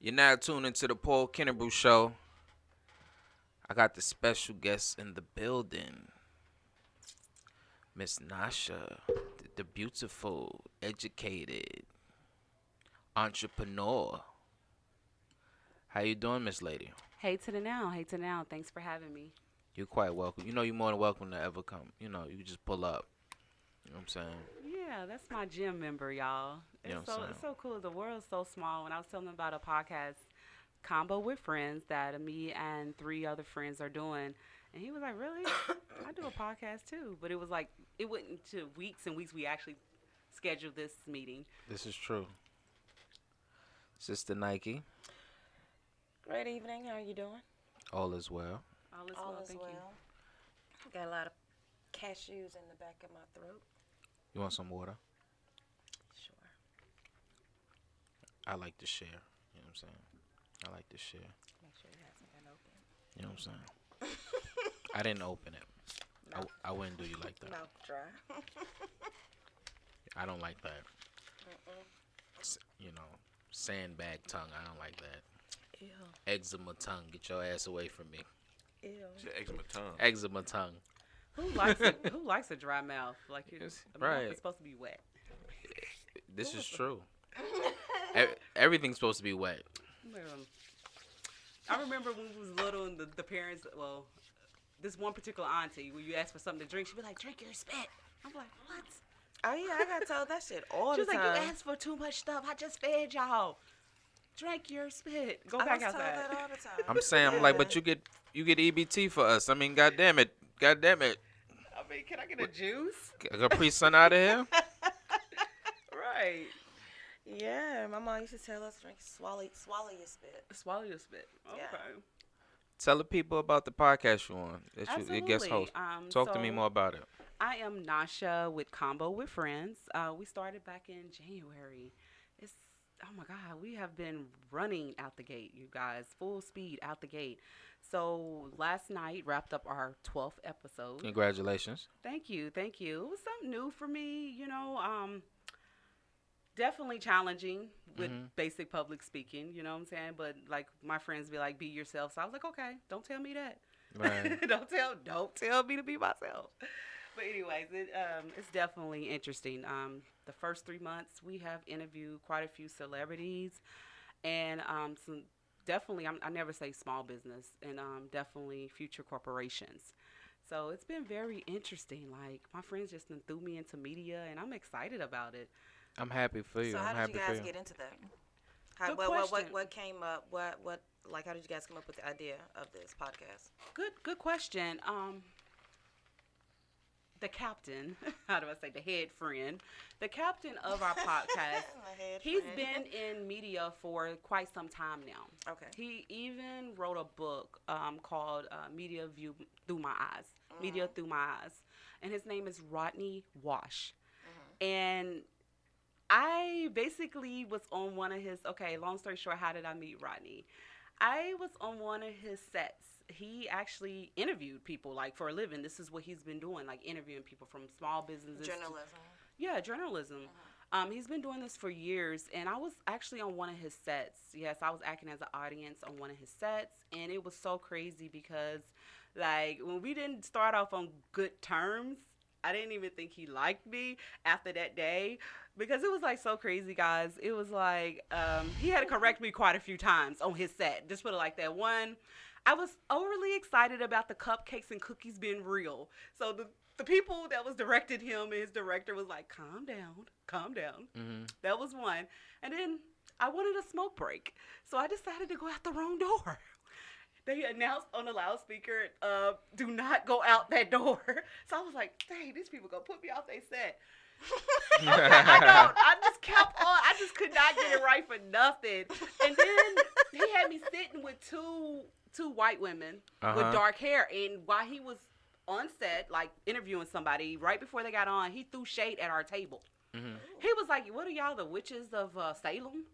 You're now tuned into the Paul Kinebrew show. I got the special guest in the building, Miss Nasha, the beautiful, educated entrepreneur. How you doing, Miss Lady? Hey to the now. Hey to the now. Thanks for having me. You're quite welcome. You know you're more than welcome to ever come. You just pull up. You know what I'm saying? Yeah, that's my gym member, y'all. You know It's what so I'm it's so cool. The world's so small. When I was telling them about a podcast combo with friends that me and three other friends are doing, and he was like, "Really? I do a podcast too." But it was like it went into weeks and weeks. We actually scheduled this meeting. This is true. Sister Nike, Great evening. How are you doing? all is well. All is All well. is Thank you. well. Got a lot of cashews in the back of my throat. You want some water? Sure. I like to share. You know what I'm saying? I like to share. Make sure it hasn't been open. You know what I'm saying? I didn't open it. Mouth, I wouldn't do you like that. mouth dry. I don't like that. Mm-mm. Sandbag tongue. I don't like that. Ew. Eczema tongue. Get your ass away from me. Ew. Shit, eczema tongue. Eczema tongue. Who likes a dry mouth? Like Yes, a mouth right. is supposed to be wet. This is true. Everything's supposed to be wet. Um, I remember when we was little and the parents, this one particular auntie, when you ask for something to drink, she'd be like, "Drink your spit." I'm like, "What?" Oh yeah, I got told that shit all She the was like, time. "You asked for too much stuff. I just fed y'all. Drink your spit. Go I back was told outside." that all the time. I'm saying, I'm like, but you get EBT for us. I mean, goddamn it. Goddamn it. I mean, can I get a juice? Capri Sun out of here. Right. Yeah, my mom used to tell us drink, swallow your spit. Swallow your spit. Okay. Yeah. Tell the people about the podcast you're on. That you, your guest Absolutely. host. Talk to me So more about it. I am Nasha with Combo with Friends. We started back in January. It's Oh my God, we have been running out the gate, you guys, full speed out the gate. So last night wrapped up our 12th episode. Congratulations. Thank you, thank you. It was something new for me, definitely challenging with basic public speaking, you know what I'm saying? But like my friends be like, be yourself. So I was like, okay, don't tell me that. Right. don't tell me to be myself. But anyways, it's definitely interesting. The first 3 months we have interviewed quite a few celebrities, and some definitely I never say small business, and definitely future corporations. So it's been very interesting. Like my friends just done threw me into media, and I'm excited about it. I'm happy for you. So I'm how did happy you for guys you. get into that? Good What question. came up? What like how did you guys come up with the idea of this podcast? Good question. The captain, how do I say, the head friend, the captain of our podcast. My head He's friend. been in media for quite some time now. Okay. He even wrote a book called Media View Through My Eyes, Media Through My Eyes, and his name is Rodney Wash. And I basically was on one of his, okay, long story short, how did I meet Rodney? I was on one of his sets. He actually interviewed people like for a living. This is what he's been doing, like interviewing people from small businesses. Journalism. Yeah, journalism. He's been doing this for years, and I was actually on one of his sets. Yes, I was acting as an audience on one of his sets, and it was so crazy because, like, when we didn't start off on good terms, I didn't even think he liked me after that day because it was like so crazy, guys. It was like he had to correct me quite a few times on his set. Just put it like that. One, I was overly excited about the cupcakes and cookies being real. So the people that was directed him and his director was like, calm down, calm down. That was one. And then I wanted a smoke break. So I decided to go out the wrong door. They announced on the loudspeaker, do not go out that door. So I was like, dang, these people gonna put me off their set. Okay, I know. I just kept on. I just could not get it right for nothing. And then he had me sitting with two white women with dark hair. And while he was on set, like interviewing somebody, right before they got on, he threw shade at our table. He was like, "What are y'all, the witches of Salem?"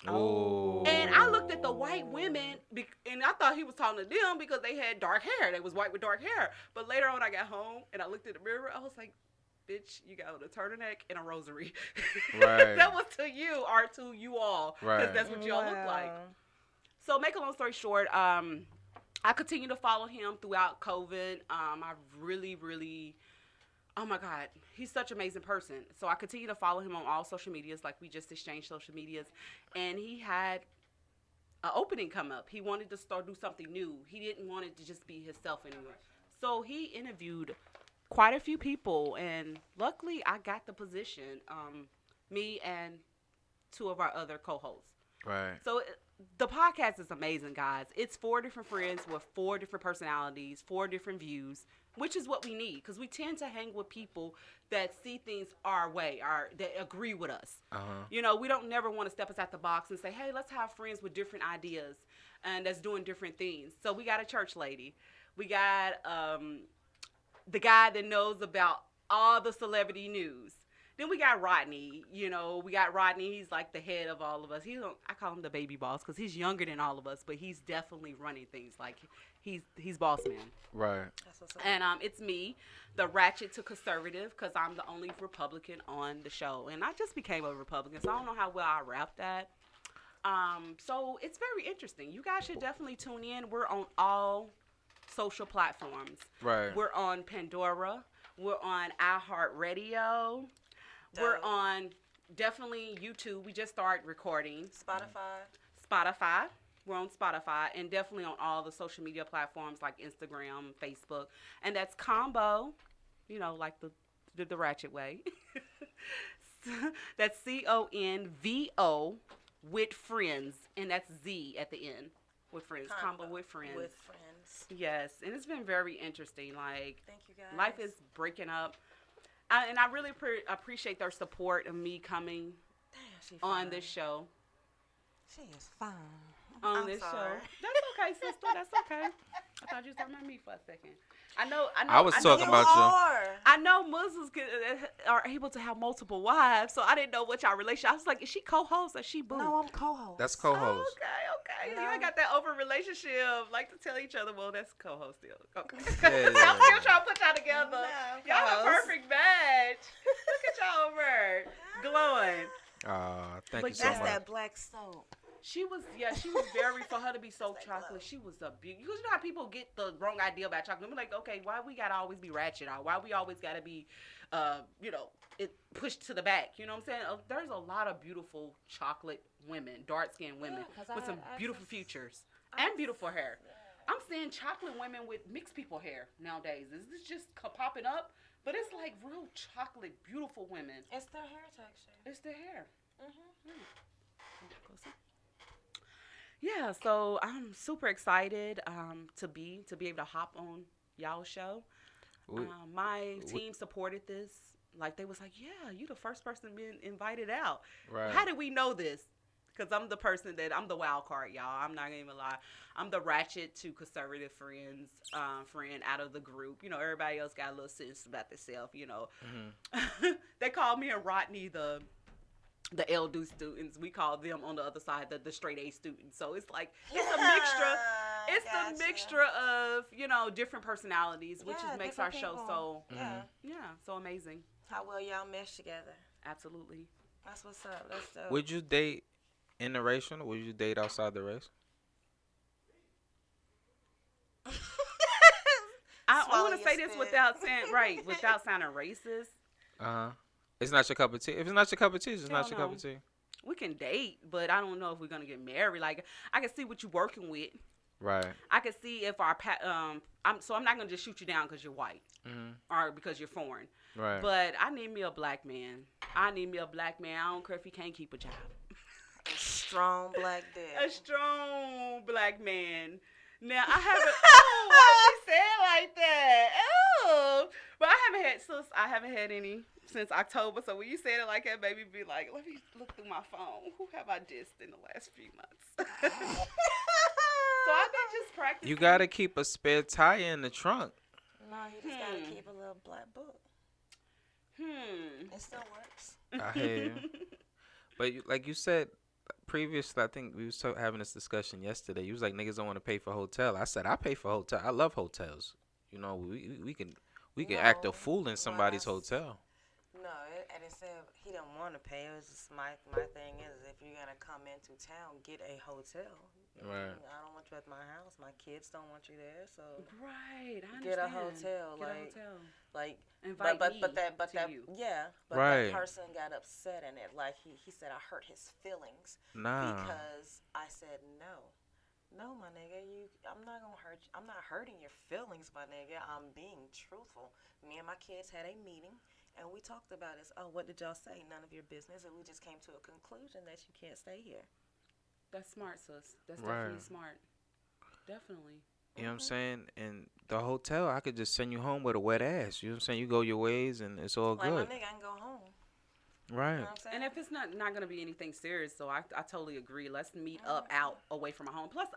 Oh. And I looked at the white women, and I thought he was talking to them because they had dark hair. They was white with dark hair. But later on, I got home, and I looked at the mirror. I was like, bitch, you got a turtleneck and a rosary. Right. That was to you, or to you all. Because Right. that's what y'all look like. So make a long story short, I continue to follow him throughout COVID. I really, really, oh my God, he's such an amazing person. So I continue to follow him on all social medias, like we just exchanged social medias, and he had an opening come up. He wanted to do something new. He didn't want it to just be himself anymore. So he interviewed quite a few people, and luckily I got the position. Me and two of our other co-hosts. Right. So the podcast is amazing, guys. It's 4 different friends with 4 different personalities, 4 different views, which is what we need because we tend to hang with people that see things our way, that agree with us. You know, we don't never want to step us out the box and say, hey, let's have friends with different ideas and that's doing different things. So we got a church lady. We got the guy that knows about all the celebrity news. Then we got Rodney. You know, we got Rodney. He's like the head of all of us. I call him the baby boss because he's younger than all of us, but he's definitely running things. Like he's boss man. Right. That's what's up. And it's me, the ratchet to conservative, because I'm the only Republican on the show, and I just became a Republican, so I don't know how well I rap that. So it's very interesting. You guys should definitely tune in. We're on all social platforms. Right. We're on Pandora. We're on iHeartRadio. We're on definitely YouTube. We just started recording. Spotify. We're on Spotify and definitely on all the social media platforms like Instagram, Facebook. And that's Combo, you know, like the ratchet way. That's CONVO with friends. And that's Z at the end. With friends. Combo with friends. With friends. Yes. And it's been very interesting. Like, thank you guys. Life is breaking up. And I really appreciate their support of me coming on this show. She is fine. On this show. That's okay, sister. That's okay. I thought you were talking about me for a second. I was talking about you. I know Muslims are able to have multiple wives, so I didn't know what y'all relationship. I was like, is she co-host or she boo? No, I'm co-host. That's co-host. Okay. No. You ain't got that over relationship. Like to tell each other, well, that's co-host still. Okay. Yeah. I'm still trying to put y'all together. No, y'all a perfect match. Look at y'all over glowing. Thank you so That's much. that black soap. She was very, for her to be so chocolate, she was a beauty. Because you know how people get the wrong idea about chocolate. I'm like, okay, why we gotta always be ratchet? Or why we always gotta be, it pushed to the back? You know what I'm saying? There's a lot of beautiful chocolate women, dark-skinned women with some beautiful futures and beautiful hair. Yeah. I'm seeing chocolate women with mixed people hair nowadays. It's just popping up, but it's like real chocolate, beautiful women. It's their hair texture. It's their hair. Yeah, so I'm super excited to be able to hop on y'all's show. My team supported this. Like, they was like, yeah, you the first person being invited out. Right. How did we know this? Because I'm the person I'm the wild card, y'all. I'm not going to even lie. I'm the ratchet to conservative friend out of the group. You know, everybody else got a little sense about themselves, you know. Mm-hmm. They call me and Rodney the LD students. We call them on the other side the straight A students. So it's like, it's a mixture. It's the mixture of, you know, different personalities, which makes our show so, so amazing. How well y'all mesh together. Absolutely. That's what's up. That's dope. Would you date interracial or would you date outside the race? I want to say this without sounding racist. It's not your cup of tea. If it's not your cup of tea, it's not your cup of tea. We can date, but I don't know if we're gonna get married. Like, I can see what you're working with. Right. I can see if I'm not gonna just shoot you down because you're white or because you're foreign. Right. But I need me a black man. I don't care if he can't keep a job. A strong black dick. A strong black man. Now I haven't. Oh, why she said like that? Oh, but I haven't had any since October. So when you said it like that, baby, be like, let me look through my phone. Who have I dissed in the last few months? So I've been just practicing. You gotta keep a spare tire in the trunk. No, you just gotta keep a little black book. It still works. I hear you. But like you said previously, I think we was having this discussion yesterday. You was like, niggas don't want to pay for hotel. I said, I pay for hotel. I love hotels. You know, we can act a fool in somebody's hotel. No, I didn't say he didn't want to pay. It was just my thing is if you're gonna come into town, get a hotel. Right. I don't want you at my house. My kids don't want you there. So Right. I get a understand. hotel. Get a hotel. Like Invite me but that to you. yeah. But Right. that person got upset in it. Like he said I hurt his feelings Nah. because I said no. No, my nigga, I'm not gonna hurt you. I'm not hurting your feelings, my nigga. I'm being truthful. Me and my kids had a meeting, and we talked about this. Oh, what did y'all say? None of your business, and we just came to a conclusion that you can't stay here. That's smart, sis. That's Right. definitely smart. Definitely. You know what I'm saying? And the hotel, I could just send you home with a wet ass. You know what I'm saying? You go your ways and it's all Like good. my nigga, I can go home. Right. You know what I'm saying? And if it's not going to be anything serious, so I totally agree. Let's meet up out away from my home. Plus,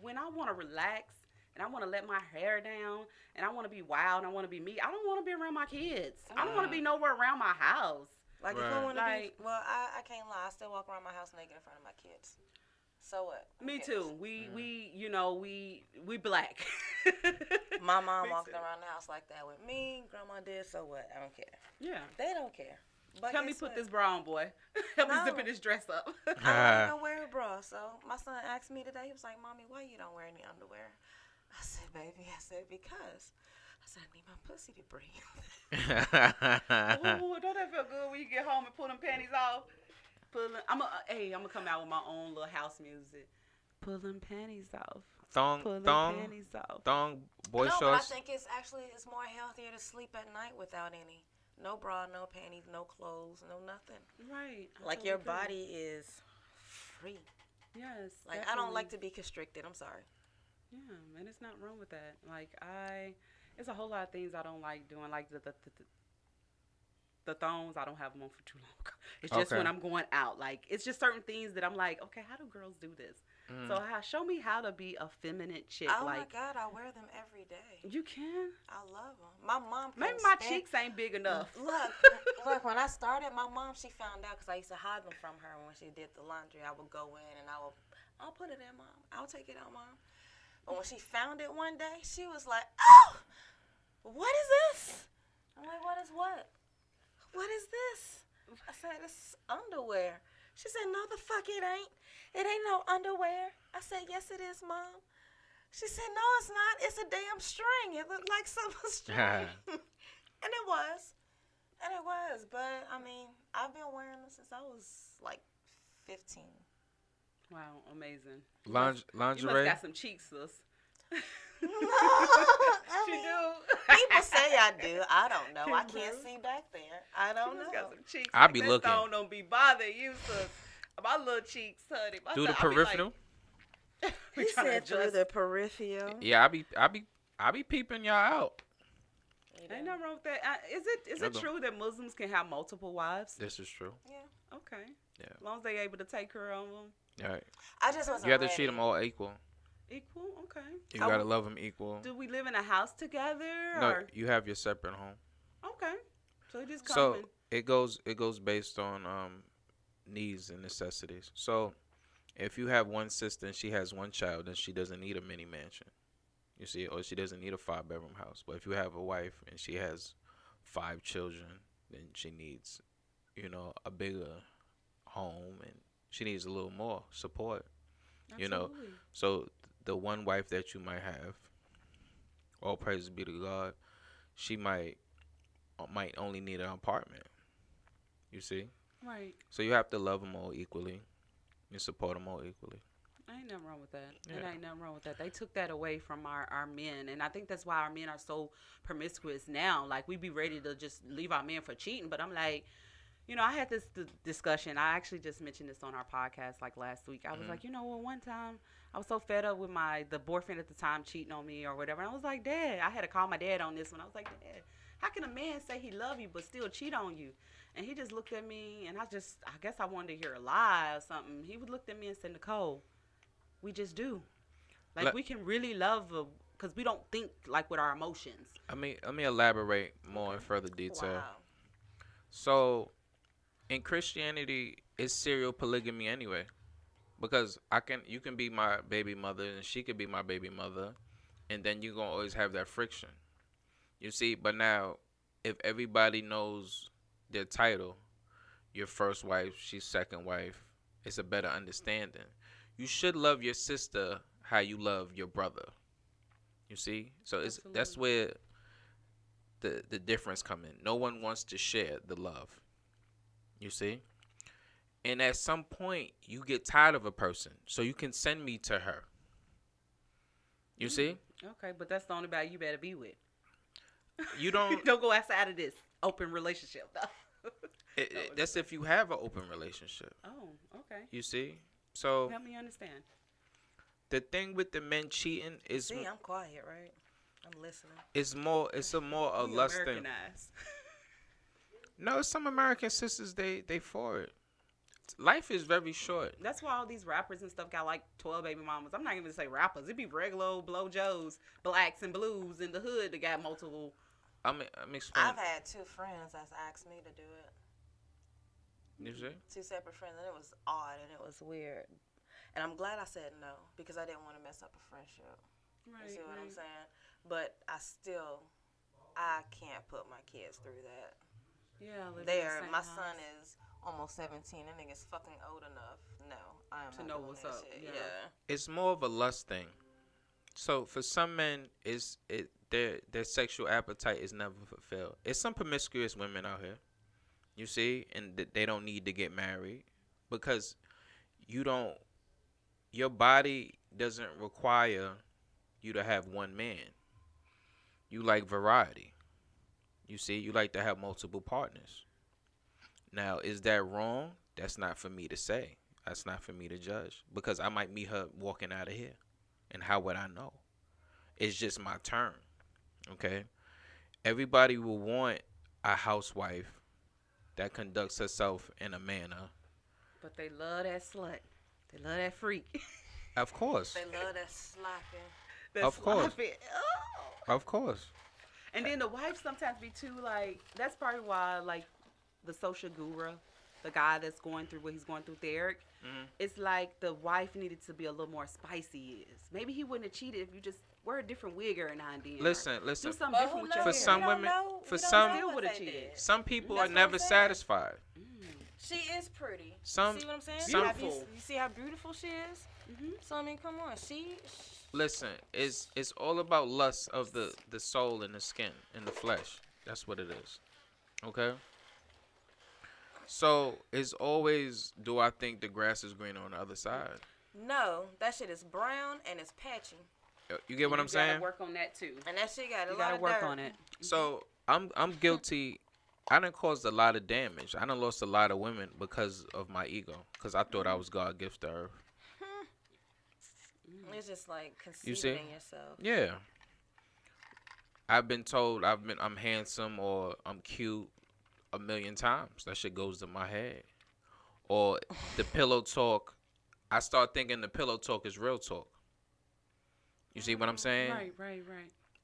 when I want to relax and I want to let my hair down and I want to be wild and I want to be me, I don't want to be around my kids. I don't want to be nowhere around my house. Like if Right. I want to Like- be, well, I can't lie. I still walk around my house naked in front of my kids. So what? Who Me cares? too. We black. My mom Me walked too. around the house like that with me. Grandma did. So what? I don't care. Yeah. They don't care. But Help me guess put what? this bra on, boy. Help me No. zipping this dress up. I don't wear a bra. So my son asked me today. He was like, "Mommy, why you don't wear any underwear?" I said, "Baby," I said, "because." I said, "I need my pussy to breathe." Ooh, don't that feel good when you get home and pull them panties off? I'm gonna come out with my own little house music. Pull them panties off. Thong, Pull them thong, panties off. thong, boy No, but I shorts. think it's more healthier to sleep at night without any. No bra, no panties, no clothes, no nothing. Right. I Like totally your agree. body is free. Yes. Like I don't like definitely. to be constricted. I'm sorry. Yeah, and it's not wrong with that. Like it's a whole lot of things I don't like doing. Like the thongs, I don't have them on for too long. It's just Okay. when I'm going out. Like it's just certain things that I'm like, okay, how do girls do this? Mm. So show me how to be a feminine chick. Oh my like God, I wear them every day. you can. I love them. My mom. Maybe couldn't my stand- cheeks ain't big enough. Look. When I started, my mom, she found out because I used to hide them from her when she did the laundry. I would go in and I'll put it in, Mom. I'll take it out, Mom. But when she found it one day, she was like, "Oh, what is this?" I'm like, "What is what? What is this?" I said, "It's underwear." She said, "No, the fuck it ain't. It ain't no underwear." I said, "Yes, it is, Mom." She said, "No, it's not. It's a damn string. It looked like some string." And it was. And it was. But, I mean, I've been wearing them since I was like 15. Wow, amazing. You Lingerie. must got some cheeks, sis. No, I She mean, do. people say I do. I don't know. I can't Kinebrew. see back there. I don't She know. must got some cheeks. I like be that looking. thong don't be bothering you, sis. My little cheeks, honey. Do the I be like, peripheral. we He tryna said through adjust. the peripheral. Yeah, I be peeping y'all out. Ain't nothing wrong with that. Is it Hold on. true that Muslims can have multiple wives? This is true. Yeah. Okay. Yeah. As long as they able to take care of them. All right. I just wasn't You have to ready. treat them all equal. Equal? Okay. You gotta love them equal. Do we live in a house together? No, Or? you have your separate home. Okay. So you just come So and... it goes based on needs and necessities. So if you have one sister and she has one child, then she doesn't need a mini mansion. You see, or she doesn't need a 5-bedroom house. But if you have a wife and she has 5 children, then she needs, a bigger home and she needs a little more support. Absolutely. So the one wife that you might have, all praises be to God, she might only need an apartment. You see? Right. So you have to love them all equally and support them all equally. Ain't nothing wrong with that. Yeah. It ain't nothing wrong with that. They took that away from our men. And I think that's why our men are so promiscuous now. Like, we be ready to just leave our men for cheating. But I'm like, I had this discussion. I actually just mentioned this on our podcast like last week. I was like, one time I was so fed up with the boyfriend at the time cheating on me or whatever. And I was like, Dad, I had to call my dad on this one. I was like, Dad, how can a man say he love you but still cheat on you? And he just looked at me, and I guess I wanted to hear a lie or something. He looked at me and said, Nicole, we just do. Like, we can really love because we don't think, like, with our emotions. Let me elaborate more in further detail. Wow. So in Christianity, it's serial polygamy anyway. Because you can be my baby mother and she could be my baby mother, and then you're going to always have that friction. You see, but now if everybody knows their title, your first wife, she's second wife. It's a better understanding. You should love your sister how you love your brother. You see? So that's Absolutely. where the difference come in. No one wants to share the love. You see? And at some point you get tired of a person. So you can send me to her. You see? Okay, but that's the only guy you better be with. You don't Don't go outside of this open relationship, though. that's if you have an open relationship. Oh, okay. You see? So Help me understand. the thing with the men cheating is See, I'm quiet, right? I'm listening. it's a more a We lust thing. Americanized. No, some American sisters they for it. Life is very short. That's why all these rappers and stuff got like 12 baby mamas. I'm not even gonna say rappers. It be regular old blow joes, blacks and blues in the hood that got multiple. I'm explaining. I've had 2 friends that's asked me to do it. You see? 2 separate friends, and it was odd and it was weird. And I'm glad I said no because I didn't want to mess up a friendship. Right, You see what I'm saying? But I can't put my kids through that. Yeah, My son is almost 17. That nigga's fucking old enough. No, I am To not know doing what's that up, shit. yeah. Yeah. It's more of a lust thing. So for some men, their sexual appetite is never fulfilled. It's some promiscuous women out here, you see, and they don't need to get married because your body doesn't require you to have one man. You like variety. You see, you like to have multiple partners. Now, is that wrong? That's not for me to say. That's not for me to judge because I might meet her walking out of here. And how would I know? It's just my turn. Okay? Everybody will want a housewife that conducts herself in a manner. But they love that slut. They love that freak. Of course. They love that slapping. That Of course. sloppy. Oh. Of course. And then the wife sometimes be too like. That's probably why like the social guru, the guy that's going through what he's going through with Eric. Mhm. It's like the wife needed to be a little more spicy. Maybe he wouldn't have cheated if you just wear a different wig every now and then. Listen. Do something But different who with knows? your For hair. some We don't women- know- for we don't some- know Still what would've they cheated. did. Some people That's are what never I'm saying. satisfied. She is pretty. Some- You see what I'm saying? some- You see how beautiful she is? So I mean, come on. Listen, it's all about lust of the soul and the skin and the flesh. That's what it is. Okay? So it's always, do I think the grass is greener on the other side? No, that shit is brown and it's patchy. You get what I'm saying? You gotta work on that too. And that shit got a You lot gotta of work dirt. on it. So I'm guilty. I done caused a lot of damage. I done lost a lot of women because of my ego. Because I thought I was God gift to earth. It's just like You see? conceiving yourself. Yeah. I've been told I'm handsome or I'm cute a million times. That shit goes to my head. Or the pillow talk. I start thinking the pillow talk is real talk. You see what I'm saying? Right.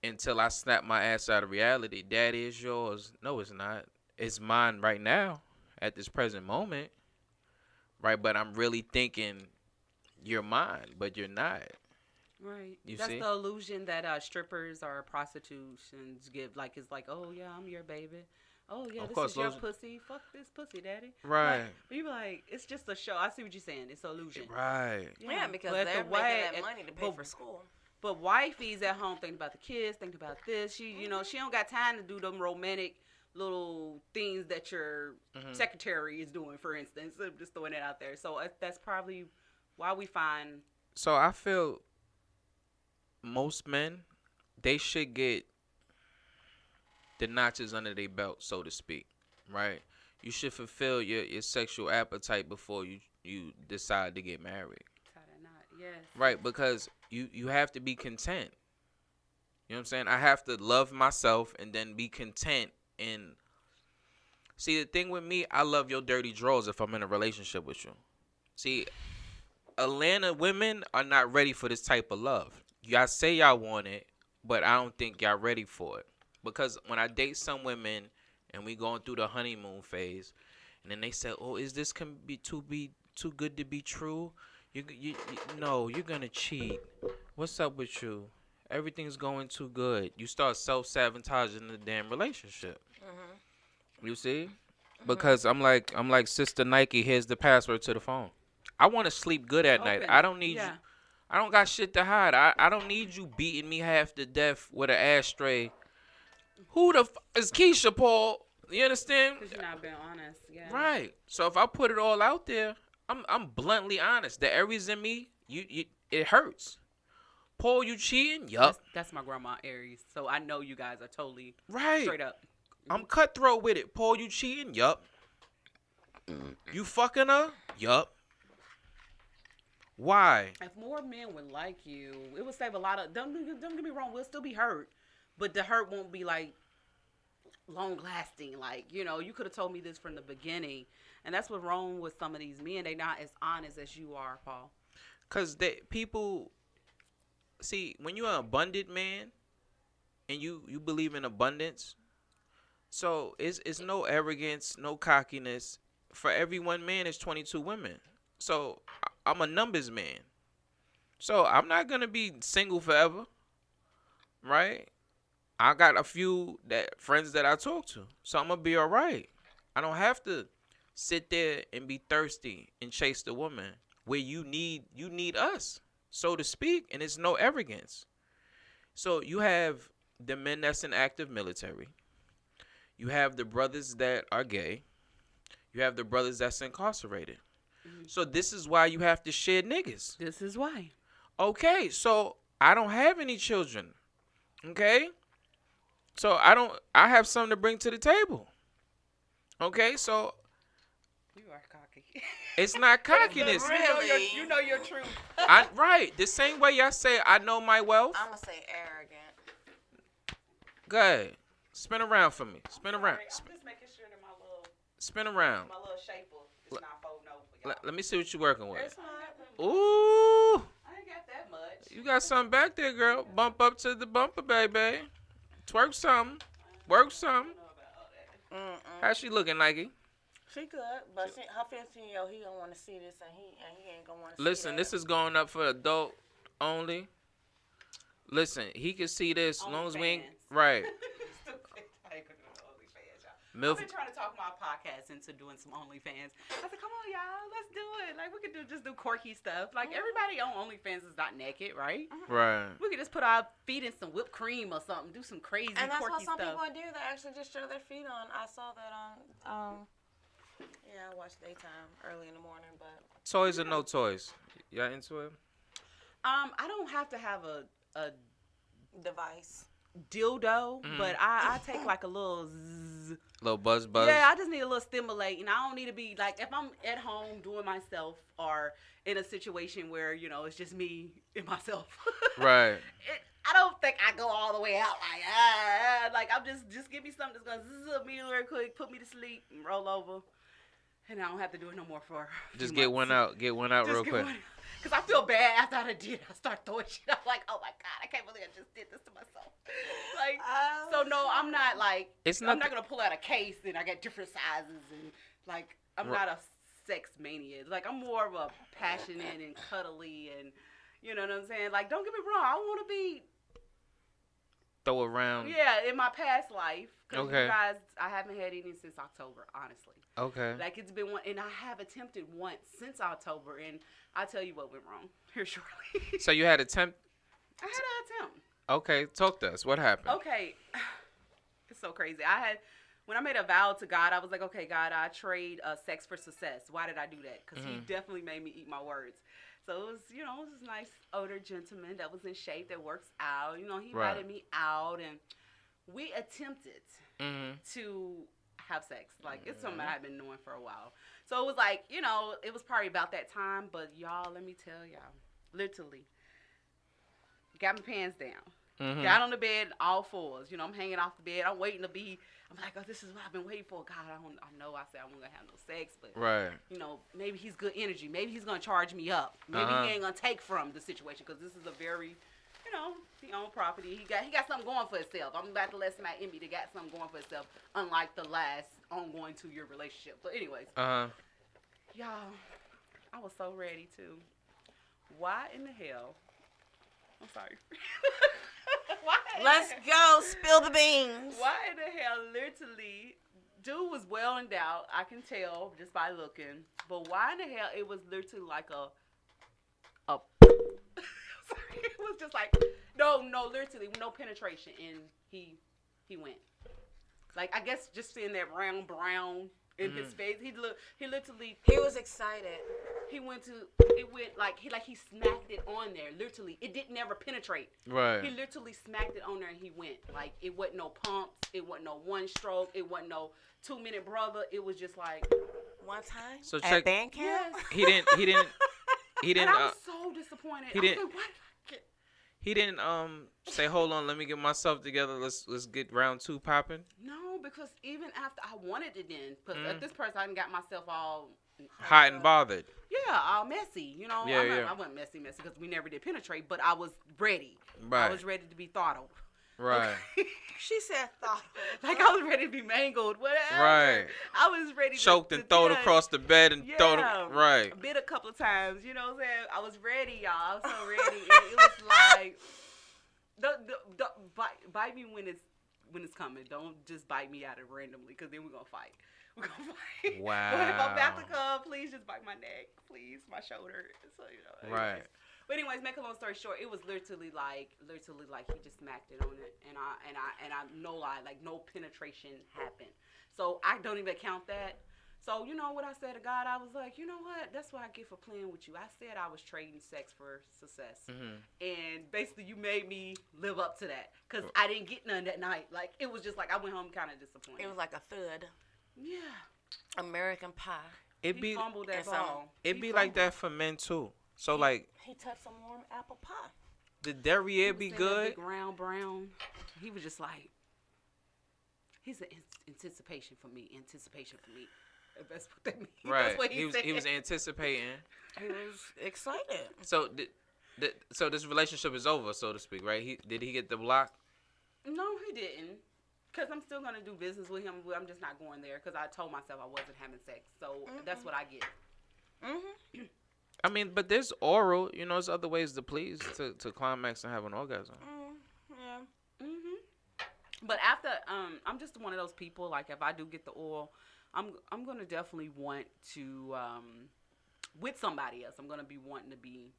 Until I snap my ass out of reality. Daddy is yours. No, it's not. It's mine right now at this present moment. Right? But I'm really thinking you're mine, but you're not. Right. You That's see? the illusion that strippers or prostitutions give. Like, it's like, oh, yeah, I'm your baby. Oh, yeah, Of this course, is your those- pussy. Fuck this pussy, daddy. Right. Like, but you be like, it's just a show. I see what you're saying. It's an illusion. Right. Yeah, because But they're the making way- that money to pay but- for school. But wifey's at home thinking about the kids, thinking about this. She, you know, she don't got time to do them romantic little things that your secretary is doing, for instance. I'm just throwing it out there. So that's probably why we find. So I feel most men, they should get the notches under their belt, so to speak, right? You should fulfill your sexual appetite before you decide to get married, Tie that knot. Yes. right? Because you have to be content. You know what I'm saying? I have to love myself and then be content. And see, the thing with me, I love your dirty drawers if I'm in a relationship with you. See, Atlanta women are not ready for this type of love. Y'all say y'all want it, but I don't think y'all ready for it. Because when I date some women and we going through the honeymoon phase, and then they say, "Oh, is this can be too good to be true? No, you're gonna cheat. What's up with you? Everything's going too good." You start self-sabotaging the damn relationship. You see? because I'm like Sister Nike. Here's the password to the phone. I want to sleep good at night. Open I it. don't need you. Yeah. I don't got shit to hide. I don't need you beating me half to death with an ashtray. Who the is Keisha Paul? You understand? Because you're not being honest. Yeah. Right. So if I put it all out there, I'm bluntly honest. The Aries in me, you it hurts. Paul, you cheating? Yup. That's my grandma Aries. So I know you guys are totally Right. straight up. I'm cutthroat with it. Paul, you cheating? Yup. You fucking her? Yup. Why? If more men would like you, it would save a lot of. Don't get me wrong. We'll still be hurt, but the hurt won't be like long lasting. Like, you could have told me this from the beginning, and that's what's wrong with some of these men. They're not as honest as you are, Paul. Cause people see when you're an abundant man, and you believe in abundance. So it's no arrogance, no cockiness. For every one man, it's 22 women. So I'm a numbers man. So I'm not gonna be single forever, right? I got a few friends that I talk to, so I'm gonna be all right. I don't have to sit there and be thirsty and chase the woman where you need us, so to speak, and it's no arrogance. So you have the men that's in active military. You have the brothers that are gay. You have the brothers that's incarcerated. So this is why you have to share niggas. This is why. Okay, so I don't have any children. Okay? So I have something to bring to the table. Okay, so You are cocky. it's not cockiness. Really? You know your truth. Right. The same way y'all say I know my wealth. I'm going to say arrogant. Go ahead. Spin around for me. Spin around. I'm just making sure that Spin around. my little shaper is not folding over for y'all. Let me see what you're working with. It's not. Ooh. I ain't got that much. You got something back there, girl. Bump up to the bumper, baby. Twerk something. Work something. How's she looking, Nike? She good, but her 15-year-old, he don't want to see this, and he ain't gonna want to see Listen, that. this is going up for adult only. Listen, he can see this as long as we ain't right. I've been trying to talk my podcast into doing some OnlyFans. I said, come on, y'all, let's do it. Like, we could just do quirky stuff. Like, everybody on OnlyFans is not naked, right? Right. We could just put our feet in some whipped cream or something, do some crazy And that's quirky what some stuff. people do. They actually just show their feet on. I saw that on, yeah, I watch daytime early in the morning, but. Toys or no toys? Y'all into it? I don't have to have a Device. dildo, but I take like a little zzz. Little buzz. Yeah, I just need a little stimulating. I don't need to be like, if I'm at home doing myself or in a situation where, it's just me and myself. Right. I don't think I go all the way out like I'm just give me something that's gonna zzz me real quick, put me to sleep, and roll over, and I don't have to do it no more for. A Just few get months. one out. Get one out Just real get quick. one. Cause I feel bad after I did. I start throwing shit. I'm like, oh my god, I can't believe I just did this to myself. Like, so no, I'm not like. I'm not gonna pull out a case and I got different sizes and like I'm not a sex mania. Like I'm more of a passionate and cuddly and you know what I'm saying. Like don't get me wrong, I want to be. Throw around. Yeah, in my past life. Cause Okay. you guys, I haven't had any since October, honestly. Okay. Like it's been one, and I have attempted once since October, and I tell you what went wrong here shortly. So you had attempt. I had an attempt. Okay, talk to us. What happened? Okay, it's so crazy. When I made a vow to God, I was like, okay, God, I trade sex for success. Why did I do that? Because He definitely made me eat my words. So it was, it was this nice older gentleman that was in shape, that works out. He invited me out, and we attempted to have sex. Like, it's something I've been doing for a while. So it was like, it was probably about that time. But, y'all, let me tell y'all, literally, got my pants down. Got on the bed, all fours. I'm hanging off the bed. I'm waiting to be. I'm like, oh, this is what I've been waiting for. God, I know I said I wasn't going to have no sex, but, right. Maybe he's good energy. Maybe he's going to charge me up. Maybe he ain't going to take from the situation because this is a very, he own property. He got something going for himself. I'm about to let somebody in me that got something going for himself, unlike the last ongoing 2-year relationship. So, anyways, y'all, I was so ready to. Why in the hell? I'm sorry. Let's go. Spill the beans. Why in the hell, literally, dude was well endowed. I can tell just by looking. But why in the hell it was literally like a it was just like no, literally no penetration, and he went. Like I guess just seeing that round brown in his face, he literally He was excited. he went like he smacked it on there. Literally, it didn't never penetrate. Right. He literally smacked it on there and he went. Like it wasn't no pumps, it wasn't no one stroke, it wasn't no 2-minute brother. It was just like One time So at check. band camp. yes. He didn't. And I was so disappointed. he I was didn't- like, why did I get? He didn't say, hold on, let me get myself together. Let's get round 2 popping. No, because even after I wanted it then, because at this point I done got myself all Hot and bothered. yeah, all messy. You know, Yeah. I wasn't messy because we never did penetrate, but I was ready. Right. I was ready to be throttled. Right. She said thought. Like I was ready to be mangled, whatever. Right. I was ready Choked to and thrown yeah, across the bed and thrown. Right. Bit a couple of times, you know what I'm saying? I was ready, y'all. I was so ready. And it was like, bite me when it's coming. Don't just bite me out of randomly, because then we're going to fight. We're going to fight. Wow. But if I'm about to come, please just bite my neck. Please, my shoulder. So, you know. Right. But anyways, make a long story short, it was literally like he just smacked it on it, and I no lie, like no penetration happened. So I don't even count that. So you know what I said to God, I was like, you know what? That's what I get for playing with you. I said I was trading sex for success, and basically you made me live up to that, because I didn't get none that night. Like it was just like I went home kind of disappointed. It was like a thud. Yeah. American Pie. He fumbled that ball. It'd be like that for men too. So like, He touched some warm apple pie. the derriere be He was good. big round brown. He was just like, he's an anticipation for me. If that's what that means. Right. That's what he said. He was anticipating. He was excited. So so this relationship is over, so to speak, right? Did he get the block? No, he didn't. Because I'm still going to do business with him. I'm just not going there, because I told myself I wasn't having sex. So that's what I get. Mm-hmm. I mean, but there's oral. You know, there's other ways to please, to climax and have an orgasm. Yeah. But after, I'm just one of those people, like if I do get the oil, I'm going to definitely want to, with somebody else, I'm going to be wanting to be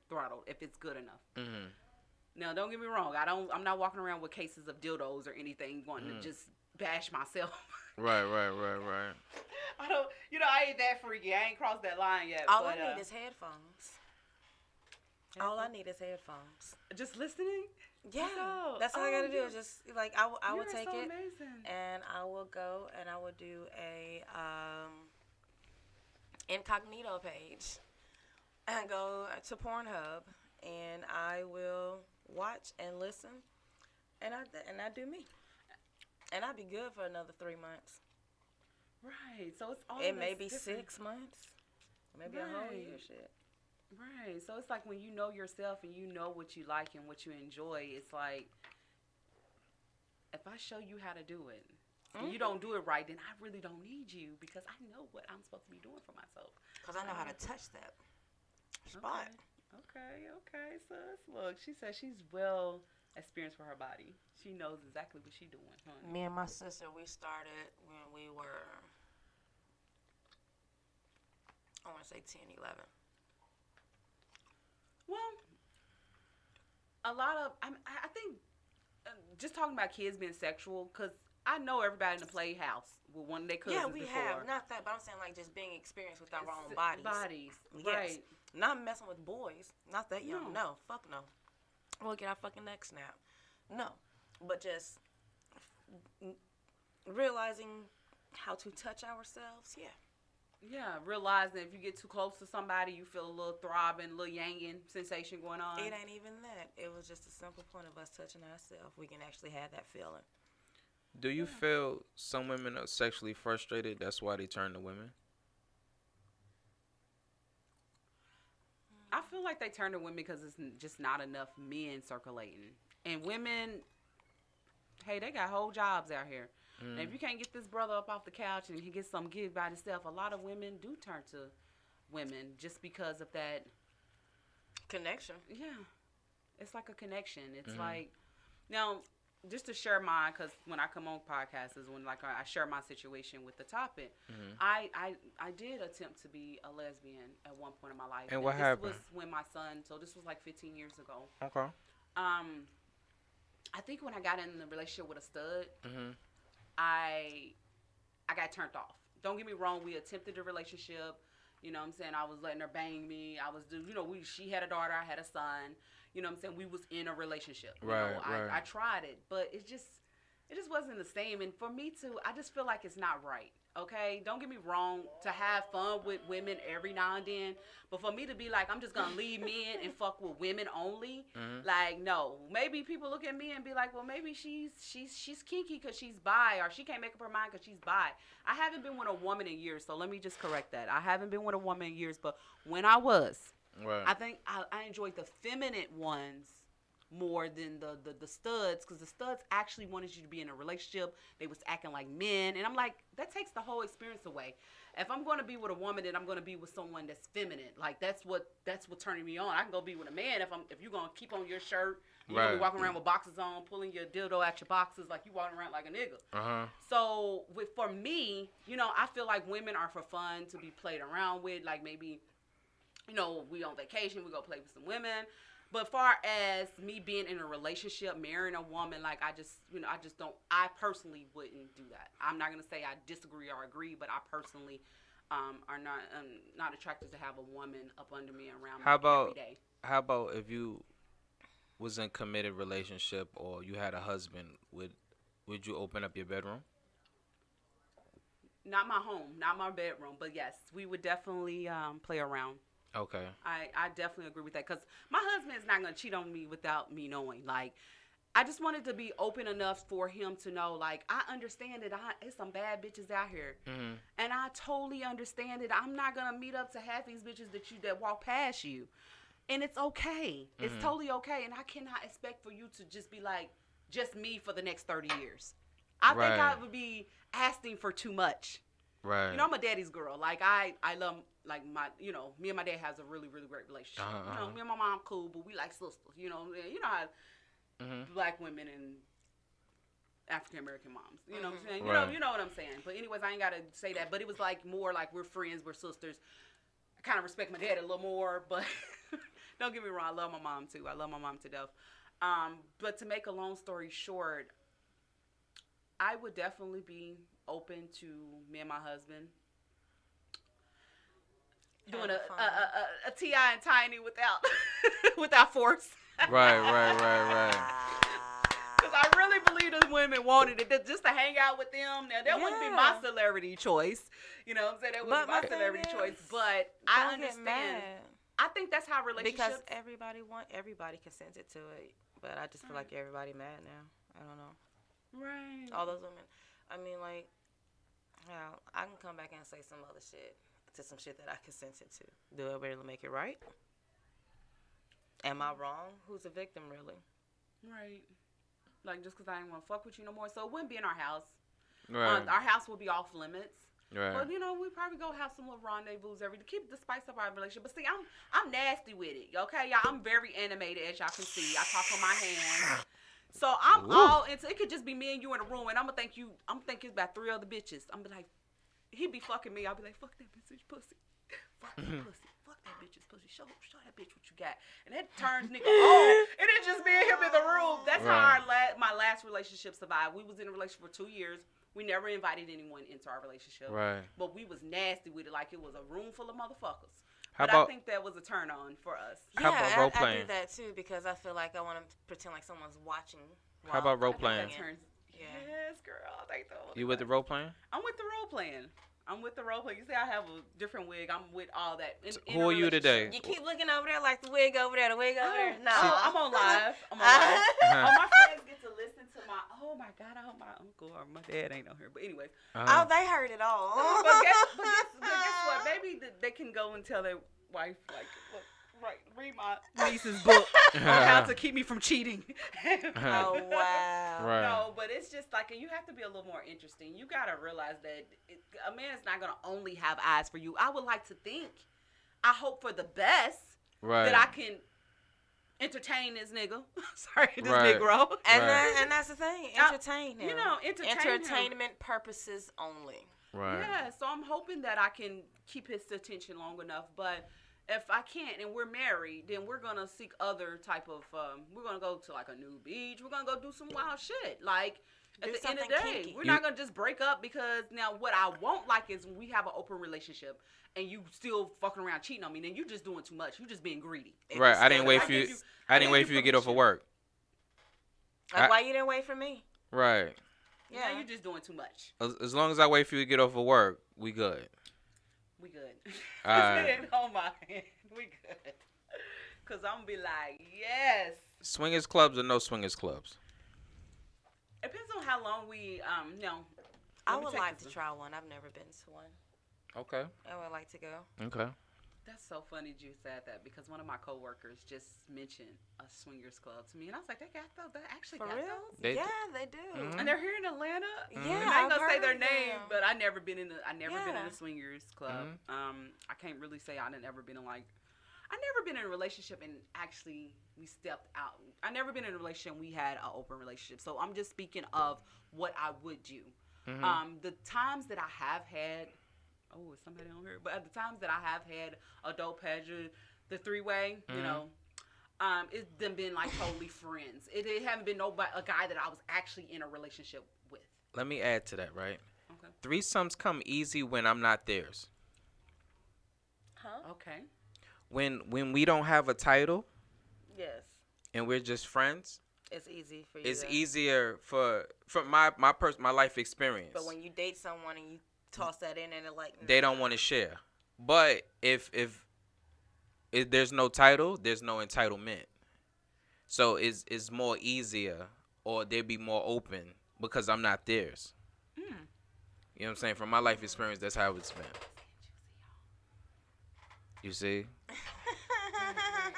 throttled if it's good enough. Mm-hmm. Now, don't get me wrong. I'm not walking around with cases of dildos or anything, wanting to just bash myself. Right. I don't. I ain't that freaky. I ain't crossed that line yet. All I need is headphones. All I need is headphones. Just listening. Yeah, So, that's all I gotta do. Is just like I will You're take so it amazing. and I will go and I will do a incognito page and go to Pornhub and I will watch and listen and I do me and I'll be good for another 3 months. Right. So it's all. It may be different. 6 months, maybe a whole year. Right. Shit. Right. So it's like when you know yourself and you know what you like and what you enjoy, it's like, if I show you how to do it and you don't do it right, then I really don't need you, because I know what I'm supposed to be doing for myself. Because I know how to touch that spot. Okay, sis. Look, she said she's well experienced for her body. She knows exactly what she's doing, huh? Me and my sister, we started when we were, I want to say 10, 11. Well, a lot of, I think, just talking about kids being sexual, because I know everybody in the playhouse with one of their cousins Yeah, we before. have. Not that, but I'm saying like just being experienced with our own bodies. Yes. Right. Not messing with boys. Not that young. No. No. Fuck no. We'll get our fucking neck snapped. No. But just realizing how to touch ourselves. Yeah. Yeah, realizing if you get too close to somebody, you feel a little throbbing, a little yanking sensation going on. It ain't even that. It was just a simple point of us touching ourselves. We can actually have that feeling. Do you feel some women are sexually frustrated? That's why they turn to women? I feel like they turn to women because it's just not enough men circulating. And women, hey, they got whole jobs out here. And if you can't get this brother up off the couch and he gets some gig by himself, a lot of women do turn to women just because of that Connection. Yeah, it's like a connection. It's like, now, just to share mine, because when I come on podcasts is when like I share my situation with the topic. Mm-hmm. I did attempt to be a lesbian at one point in my life. And what this happened? was when my son. So this was like 15 years ago. Okay. I think when I got in the relationship with a stud, Mm-hmm. I got turned off. Don't get me wrong. We attempted a relationship. You know what I'm saying? I was letting her bang me. She had a daughter. I had a son. You know what I'm saying? We was in a relationship. Right. I tried it, but it just wasn't the same. And for me I just feel like it's not right. Okay? Don't get me wrong, to have fun with women every now and then. But for me to be like, I'm just going to leave men and fuck with women only, like, no. Maybe people look at me and be like, well, maybe she's kinky because she's bi, or she can't make up her mind because she's bi. I haven't been with a woman in years, so let me just correct that. I haven't been with a woman in years, but when I was, right. I think I enjoyed the feminine ones more than the studs, because the studs actually wanted you to be in a relationship. They was acting like men, and I'm like, that takes the whole experience away. If I'm going to be with a woman, then I'm going to be with someone that's feminine. Like that's what turning me on. I can go be with a man if you're going to keep on your shirt, you're going to be walking around with boxes on, pulling your dildo out your boxes like you walking around like a nigga. So for me, I feel like women are for fun, to be played around with. Like maybe, we on vacation, we go play with some women. But far as me being in a relationship, marrying a woman, like I personally wouldn't do that. I'm not going to say I disagree or agree, but I personally are not attracted to have a woman up under me and around me every day. How about if you was in a committed relationship or you had a husband, would you open up your bedroom? Not my home, not my bedroom, but yes, we would definitely play around. Okay. I definitely agree with that, because my husband is not going to cheat on me without me knowing. Like, I just wanted to be open enough for him to know, like, I understand that it's some bad bitches out here. Mm-hmm. And I totally understand it. I'm not going to meet up to half these bitches that walk past you. And it's okay. Mm-hmm. It's totally okay. And I cannot expect for you to just be like, just me for the next 30 years. I think I would be asking for too much. Right. I'm a daddy's girl. Like, I love, like, me and my dad has a really, really great relationship. Me and my mom cool, but we like sisters. You know how black women and African American moms. You know what I'm saying? You know what I'm saying. But anyways, I ain't got to say that. But it was like more like we're friends, we're sisters. I kind of respect my dad a little more, but don't get me wrong, I love my mom too. I love my mom to death. But to make a long story short, I would definitely be open to me and my husband doing a T.I. and Tiny without force. Right. Because I really believe those women wanted it just to hang out with them. Now, that wouldn't be my celebrity choice. You know what I'm saying? That wouldn't be my celebrity choice. But I understand. I think that's how relationships. Because everybody consented to it. But I just feel like everybody mad now. I don't know. Right. All those women. I mean, like, I can come back and say some other shit to some shit that I consented to. Do I really make it right? Am I wrong? Who's the victim, really? Right. Like, just because I didn't want to fuck with you no more. So it wouldn't be in our house. Right. Our house would be off limits. Right. But, we probably go have some little rendezvous to keep the spice of our relationship. But see, I'm nasty with it, okay? Y'all, I'm very animated, as y'all can see. I talk on my hands. So I'm all into it. Could just be me and you in a room, and I'm thinking it's about 3 other bitches. I'm be like, he'd be fucking me. I'll be like, fuck that bitch pussy. Fuck that pussy. Fuck that bitch's pussy. Show that bitch what you got. And that turns nigga on. And it just me and him in the room. That's how my last relationship survived. We was in a relationship for 2 years. We never invited anyone into our relationship. Right. But we was nasty with it, like it was a room full of motherfuckers. But I think that was a turn on for us. How about role playing? I do that too, because I feel like I want to pretend like someone's watching. How about role playing? Yes, girl. You with the role playing? I'm with the role playing. You see, I have a different wig. I'm with all that. Who are you today? You keep looking over there like the wig over there, the wig over there. No. I'm on live. All my friends get to listen to oh my God, I hope my uncle or my dad ain't on here. But anyways. Oh, they heard it all. But guess what? Maybe they can go and tell their wife, like, look, read my niece's book on how to keep me from cheating. Oh, wow. Right. No, but it's just like, you have to be a little more interesting. You got to realize that a man is not going to only have eyes for you. I would like to think, I hope for the best, that I can entertain this nigga. Sorry, this Right. Negro. And Right. and that's the thing. Entertain him. You know, entertain him. Entertainment purposes only. Right. Yeah, so I'm hoping that I can keep his attention long enough. But if I can't and we're married, then we're gonna seek other type of. We're gonna go to like a new beach. We're gonna go do some wild shit. Like Do at the end of something the day, kinky. we're not gonna just break up because now what I won't like is when we have an open relationship and you still fucking around cheating on me. Then you just doing too much. You just being greedy. Right. I didn't wait I for you. give you- I didn't I wait give for you you to get off of permission. work. Like, why you didn't wait for me? Right. Yeah, you just doing too much. As long as I wait for you to get off of work, we good. We good. Alright. Oh my, we good. Cause I'm gonna be like, yes. Swingers clubs or no swingers clubs? Depends on how long we no. I Let me would take like this to one. try one. I've never been to one. Okay. I would like to go. Okay. That's so funny you said that because one of my coworkers just mentioned a swingers club to me, and I was like, they got those. They actually For got real? those. They Yeah, they do. Mhm. And they're here in Atlanta. Yeah, And I ain't I've gonna say heard their of name, them. but I never been in Yeah. a swingers club. Mhm. I can't really say I never been in I never been in a relationship and actually we stepped out. I never been in a relationship and we had an open relationship. So I'm just speaking of what I would do. Mhm. The times that I have had, is somebody on here? But at the times that I have had adult pleasure, the three-way, you know, it's them been like totally friends. It haven't been a guy that I was actually in a relationship with. Let me add to that, right? Okay. Threesomes come easy when I'm not theirs. Huh? Okay. When we don't have a title Yes. and we're just friends, It's easy for you. it's to- easier for my life experience. But when you date someone and you toss that in and they're like, They don't want to share. But if there's no title, there's no entitlement. So it's more easier, or they'd be more open because I'm not theirs. You know what I'm saying? From my life experience, that's how it's been. You see?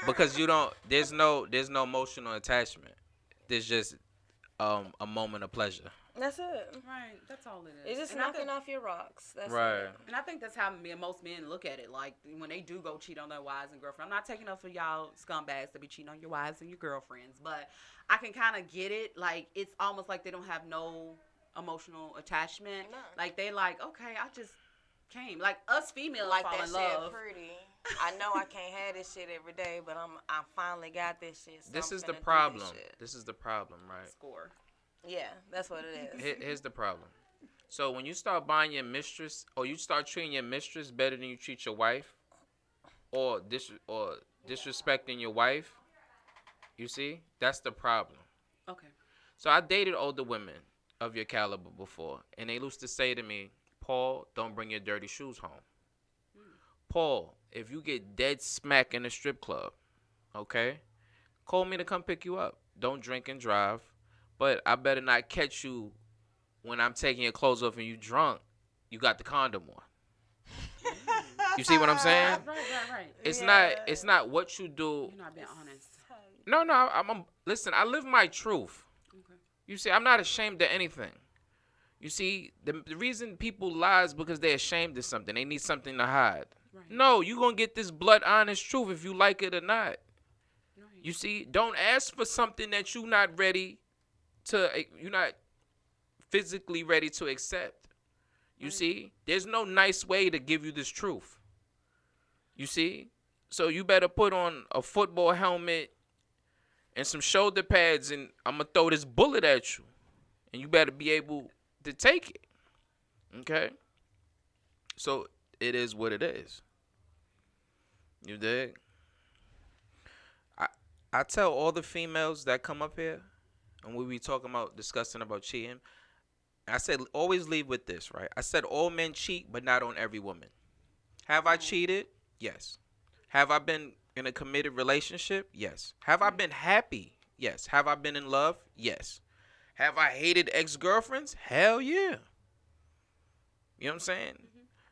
Because there's no emotional attachment. There's just a moment of pleasure. That's it. Right. That's all it is. It's just And I knocking think- off your rocks. That's Right. it. And I think that's how most men look at it. Like, when they do go cheat on their wives and girlfriends. I'm not taking up for y'all scumbags to be cheating on your wives and your girlfriends. But I can kind of get it. Like, it's almost like they don't have no emotional attachment. None. Like, they like, okay, I just came. Like, us females Like fall that in shit love. pretty. I know I can't have this shit every day, but I finally got this shit. So This I'm is the finna do this problem. shit. This is the problem, right? Score. Yeah, that's what it is. Here's the problem. So when you start buying your mistress, or you start treating your mistress better than you treat your wife, or disrespecting your wife, you see, that's the problem. Okay. So I dated older women of your caliber before, and they used to say to me, Paul, don't bring your dirty shoes home. Paul, if you get dead smack in a strip club, okay, call me to come pick you up. Don't drink and drive, but I better not catch you when I'm taking your clothes off and you drunk. You got the condom on. You see what I'm saying? Right. It's not what you do. You're not being honest. No, listen, I live my truth. Okay. You see, I'm not ashamed of anything. You see, the reason people lie is because they're ashamed of something. They need something to hide. Right. No, you're going to get this blood honest truth if you like it or not. Right. You see, don't ask for something that you're not physically ready to accept. You see, there's no nice way to give you this truth. You see? So you better put on a football helmet and some shoulder pads, and I'm going to throw this bullet at you. And you better be able to take it. Okay? So it is what it is. You dig? I tell all the females that come up here, and we be discussing about cheating, I said, always leave with this, right? I said all men cheat, but not on every woman. Have I cheated? Yes. Have I been in a committed relationship? Yes. Have I been happy? Yes. Have I been in love? Yes. Have I hated ex-girlfriends? Hell yeah. You know what I'm saying?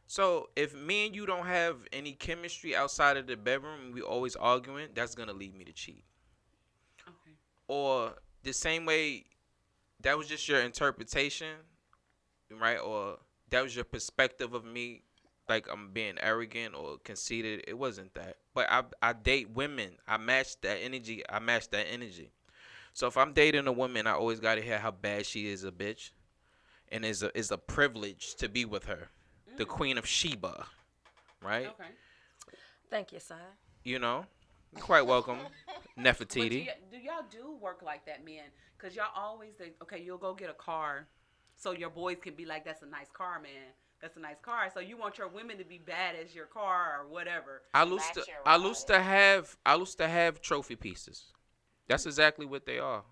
So if me and you don't have any chemistry outside of the bedroom and we always arguing, that's going to lead me to cheat. Okay. Or the same way, that was just your interpretation, right? Or that was your perspective of me like I'm being arrogant or conceited. It wasn't that. But I date women. I match that energy. I match that energy. So if I'm dating a woman, I always gotta hear how bad she is a bitch, and is a privilege to be with her, the Queen of Sheba, right? Okay. Thank you, sir. You know, you're quite welcome, But Nefertiti. do y'all do work like that, men? Cause y'all always say, okay, you'll go get a car, so your boys can be like, that's a nice car, man. That's a nice car. So you want your women to be bad as your car or whatever. Match your ride. I used to have trophy pieces. That's exactly what they are.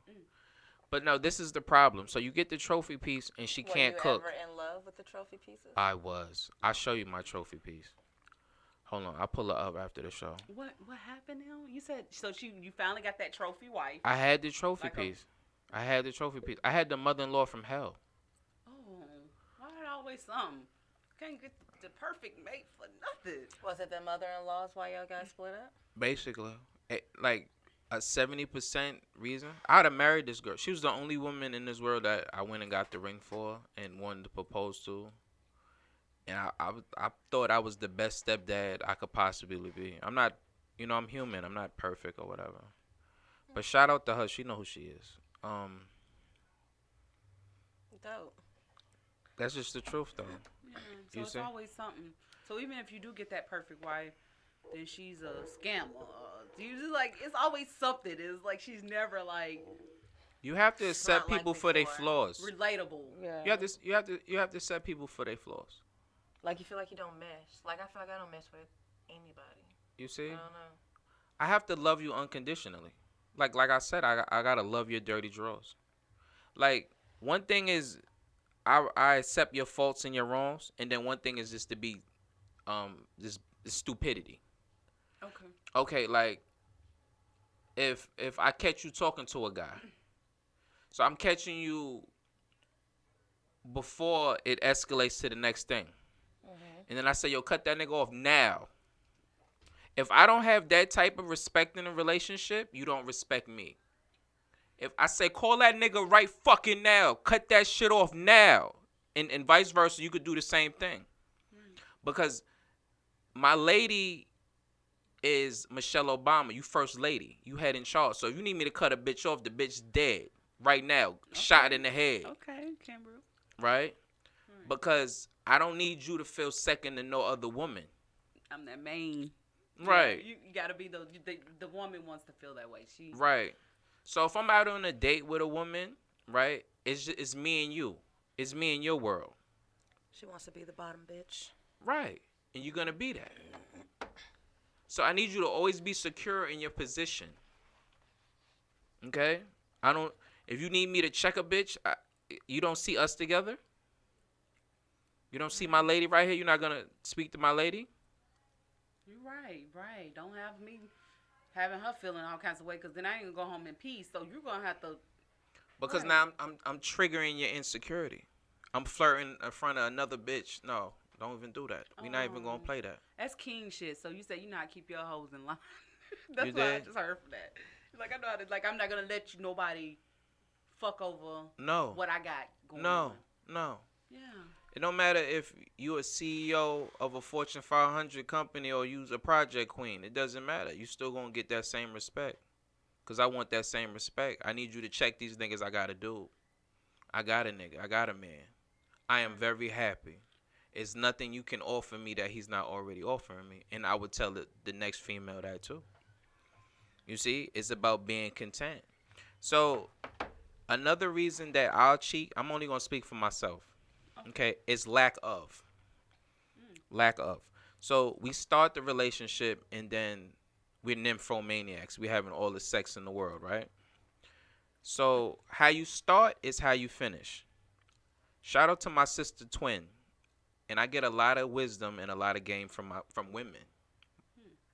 But no, this is the problem. So you get the trophy piece and she Were can't you cook. ever in love with the trophy pieces? I was. I'll show you my trophy piece. Hold on, I'll pull it up after the show. What happened now? You said so you finally got that trophy wife. I had the trophy Like piece. I had the trophy piece. I had the mother-in-law from hell. Oh, why always something? Can't get the perfect mate for nothing. Was it the mother-in-law's why y'all guys split up? Basically, like a 70% reason. I'd have married this girl. She was the only woman in this world that I went and got the ring for and wanted to propose to. And I thought I was the best stepdad I could possibly be. I'm not, I'm human. I'm not perfect or whatever. But shout out to her. She know who she is. Dope. That's just the truth, though. Yeah, so You it's see? always something. So even if you do get that perfect wife, then she's a scammer. You just like it's always something. It's like she's never like You have to accept not like people for their before. flaws. relatable. Yeah. You have to accept people for their flaws. Like you feel like you don't mesh. Like I feel like I don't mesh with anybody. You see? I don't know. I have to love you unconditionally. Like I said, I gotta love your dirty drawers. Like one thing is, I accept your faults and your wrongs, and then one thing is just to be, this stupidity. Okay. Okay, like if I catch you talking to a guy, so I'm catching you before it escalates to the next thing, and then I say, yo, cut that nigga off now. If I don't have that type of respect in a relationship, you don't respect me. If I say, call that nigga right fucking now, cut that shit off now, and vice versa, you could do the same thing. Because my lady is Michelle Obama, you first lady, you head in charge. So if you need me to cut a bitch off, the bitch dead right now, shot in the head, Okay, Kinebrew. right? Because I don't need you to feel second to no other woman. I'm that main. Right. Yeah, you gotta be the woman wants to feel that way. She Right. So if I'm out on a date with a woman, right, it's me and you. It's me and your world. She wants to be the bottom bitch. Right. And you're going to be that. So I need you to always be secure in your position. Okay? If you need me to check a bitch, you don't see us together? You don't see my lady right here? You're not going to speak to my lady? You're right. Don't have me having her feeling all kinds of way, because then I ain't gonna go home in peace. So you're gonna have to. Because now I'm triggering your insecurity. I'm flirting in front of another bitch. No, don't even do that. We're not even gonna play that. That's king shit. So you say you know how to keep your hoes in line. That's You what I did? just heard from that. Like I know how to. Like I'm not gonna let nobody fuck over No. what I got going on. No. Yeah. It don't matter if you a CEO of a Fortune 500 company or you's a project queen. It doesn't matter. You still gonna get that same respect. Because I want that same respect. I need you to check these niggas I got a dude. I got a nigga. I got a man. I am very happy. It's nothing you can offer me that he's not already offering me. And I would tell the next female that too. You see? It's about being content. So, another reason that I'll cheat, I'm only going to speak for myself. Okay? It's lack of. Lack of. So, we start the relationship and then we're nymphomaniacs. We're having all the sex in the world, right? So, how you start is how you finish. Shout out to my sister twin. And I get a lot of wisdom and a lot of game from women.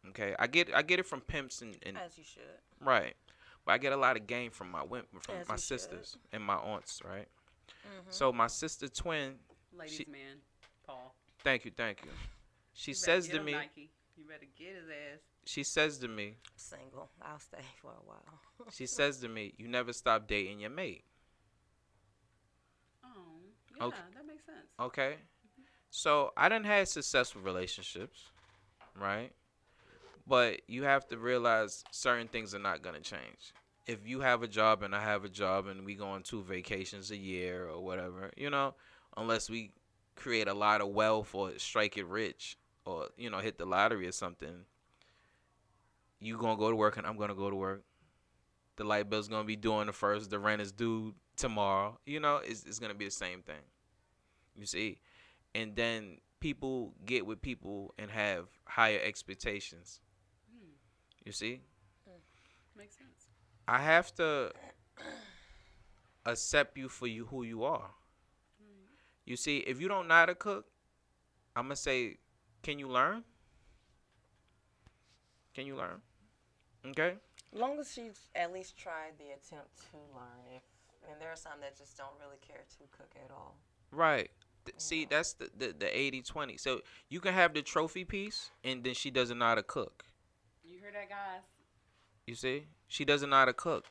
Okay? I get it from pimps and As you should. right. But I get a lot of game from my women, from As my you sisters and my aunts, right? So my sister twin, Ladies man, Paul. thank you. She You better says get to him, me, Nike. You better get his ass. she says to me, Single. I'll stay for a while. she says to me, you never stop dating your mate. Oh, yeah, Okay. that makes sense. Okay? So I done had successful relationships, right? But you have to realize certain things are not gonna change. If you have a job and I have a job and we go on 2 vacations a year or whatever, unless we create a lot of wealth or strike it rich or hit the lottery or something, you gonna go to work and I'm gonna go to work. The light bill's gonna be due on the first. The rent is due tomorrow. It's gonna be the same thing. You see, and then people get with people and have higher expectations. Hmm. You see, Makes sense. I have to accept you for you who you are. Right. You see, if you don't know how to cook, I'm gonna say, can you learn? Can you learn? Okay. Long as she's at least tried the attempt to learn. And there are some that just don't really care to cook at all. Right. See, Yeah. that's the 80-20. So you can have the trophy piece, and then she doesn't know how to cook. You hear that, guys? You see, she doesn't know how to cook.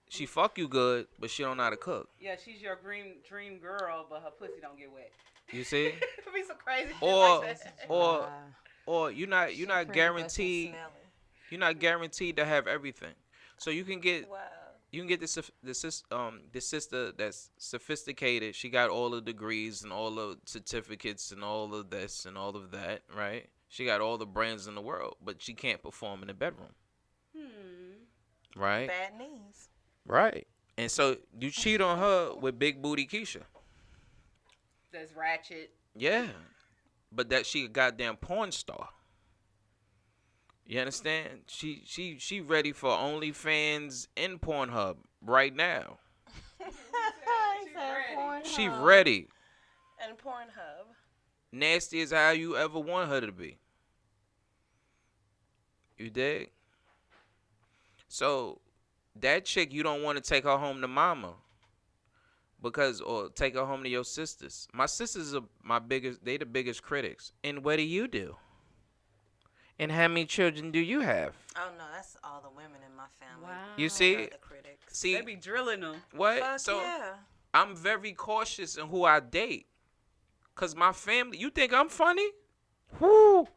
She fuck you good, but she don't know how to cook. Yeah, she's your dream girl, but her pussy don't get wet. You see, It be some crazy shit Or- like that. or you're not She not pretty, but she guaranteed. smelly. You're not guaranteed to have everything. So you can get Wow. the sister that's sophisticated. She got all the degrees and all the certificates and all of this and all of that, right? She got all the brains in the world, but she can't perform in the bedroom, right? Bad knees. Right. And so you cheat on her with big booty Keisha. That's ratchet. Yeah. But that she a goddamn porn star. You understand? She ready for OnlyFans and Pornhub right now. He said ready. Pornhub. She ready. And Pornhub. Nasty as how you ever want her to be. You dig? So that chick, you don't want to take her home to mama. Or take her home to your sisters. My sisters are they the biggest critics. And what do you do? And how many children do you have? Oh no, that's all the women in my family. Wow. You They see? are the critics. See They be drilling them. what? Fuck So yeah. I'm very cautious in who I date. Cause my family, you think I'm funny? Whoo!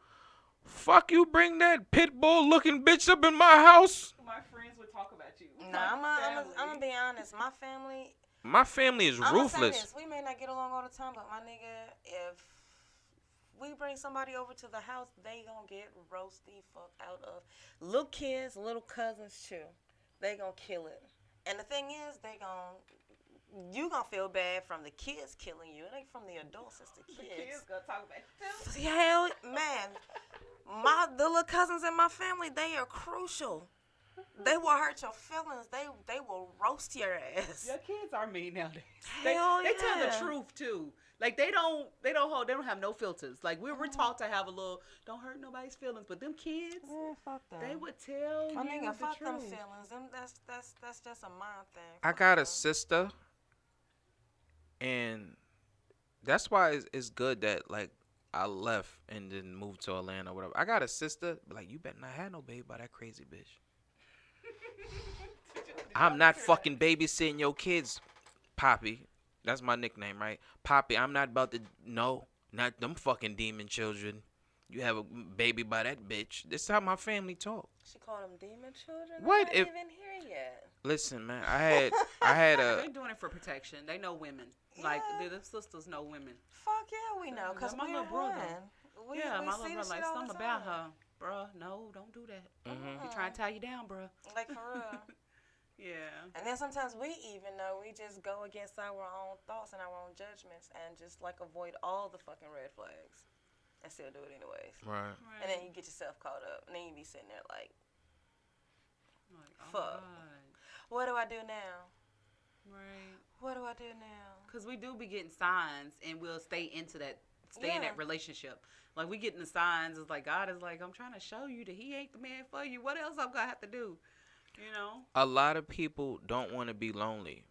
Fuck you, bring that pit bull looking bitch up in my house. My friends would talk about you. No, I'm gonna be honest. My family is I'm gonna say ruthless. this. We may not get along all the time, but my nigga, if we bring somebody over to the house, they gonna get roasty fuck out of. Little kids, little cousins too. They gonna kill it. And the thing is, you gonna feel bad from the kids killing you. It ain't from the adults, it's the The kids. kids gonna talk about you too. Hell, man. The little cousins in my family, they are crucial. They will hurt your feelings. They will roast your ass. Your kids are mean nowadays. Hell They tell the yeah. truth too. Like they don't have no filters. Like we're taught to have a little don't hurt nobody's feelings, but them kids, Yeah, fuck that. they would tell My you nigga, the fuck truth. them feelings. That's just a mind thing. I Fuck got a them. sister, and that's why it's good that like I left and then moved to Atlanta or whatever. I got a sister, but like you better not have no baby by that crazy bitch. I'm not fucking babysitting your kids, Poppy. That's my nickname, right? Poppy, I'm not about to, no, not them fucking demon children. You have a baby by that bitch. This is how my family talk. She called them demon children. What I'm not if- even here yet. Listen, man, I had They're a, doing it for protection. They know women. Like Yeah. the sisters know women. Fuck yeah, we know, cause My we little brother. one. Yeah, We my see little the brother like shit all something the about time. her, bruh. No, don't do that. mhm. He trying to tie you down, bruh. Like for real. Yeah. And then sometimes we even know we just go against our own thoughts and our own judgments and just like avoid all the fucking red flags and still do it anyways. Right. And then you get yourself caught up and then you be sitting there like, Like, oh fuck. my God. what do I do now? Right. What do I do now? Because we do be getting signs and we'll stay in Yeah. that relationship. Like we getting the signs. It's like God is like, I'm trying to show you that he ain't the man for you. What else I'm going to have to do? You know? A lot of people don't want to be lonely.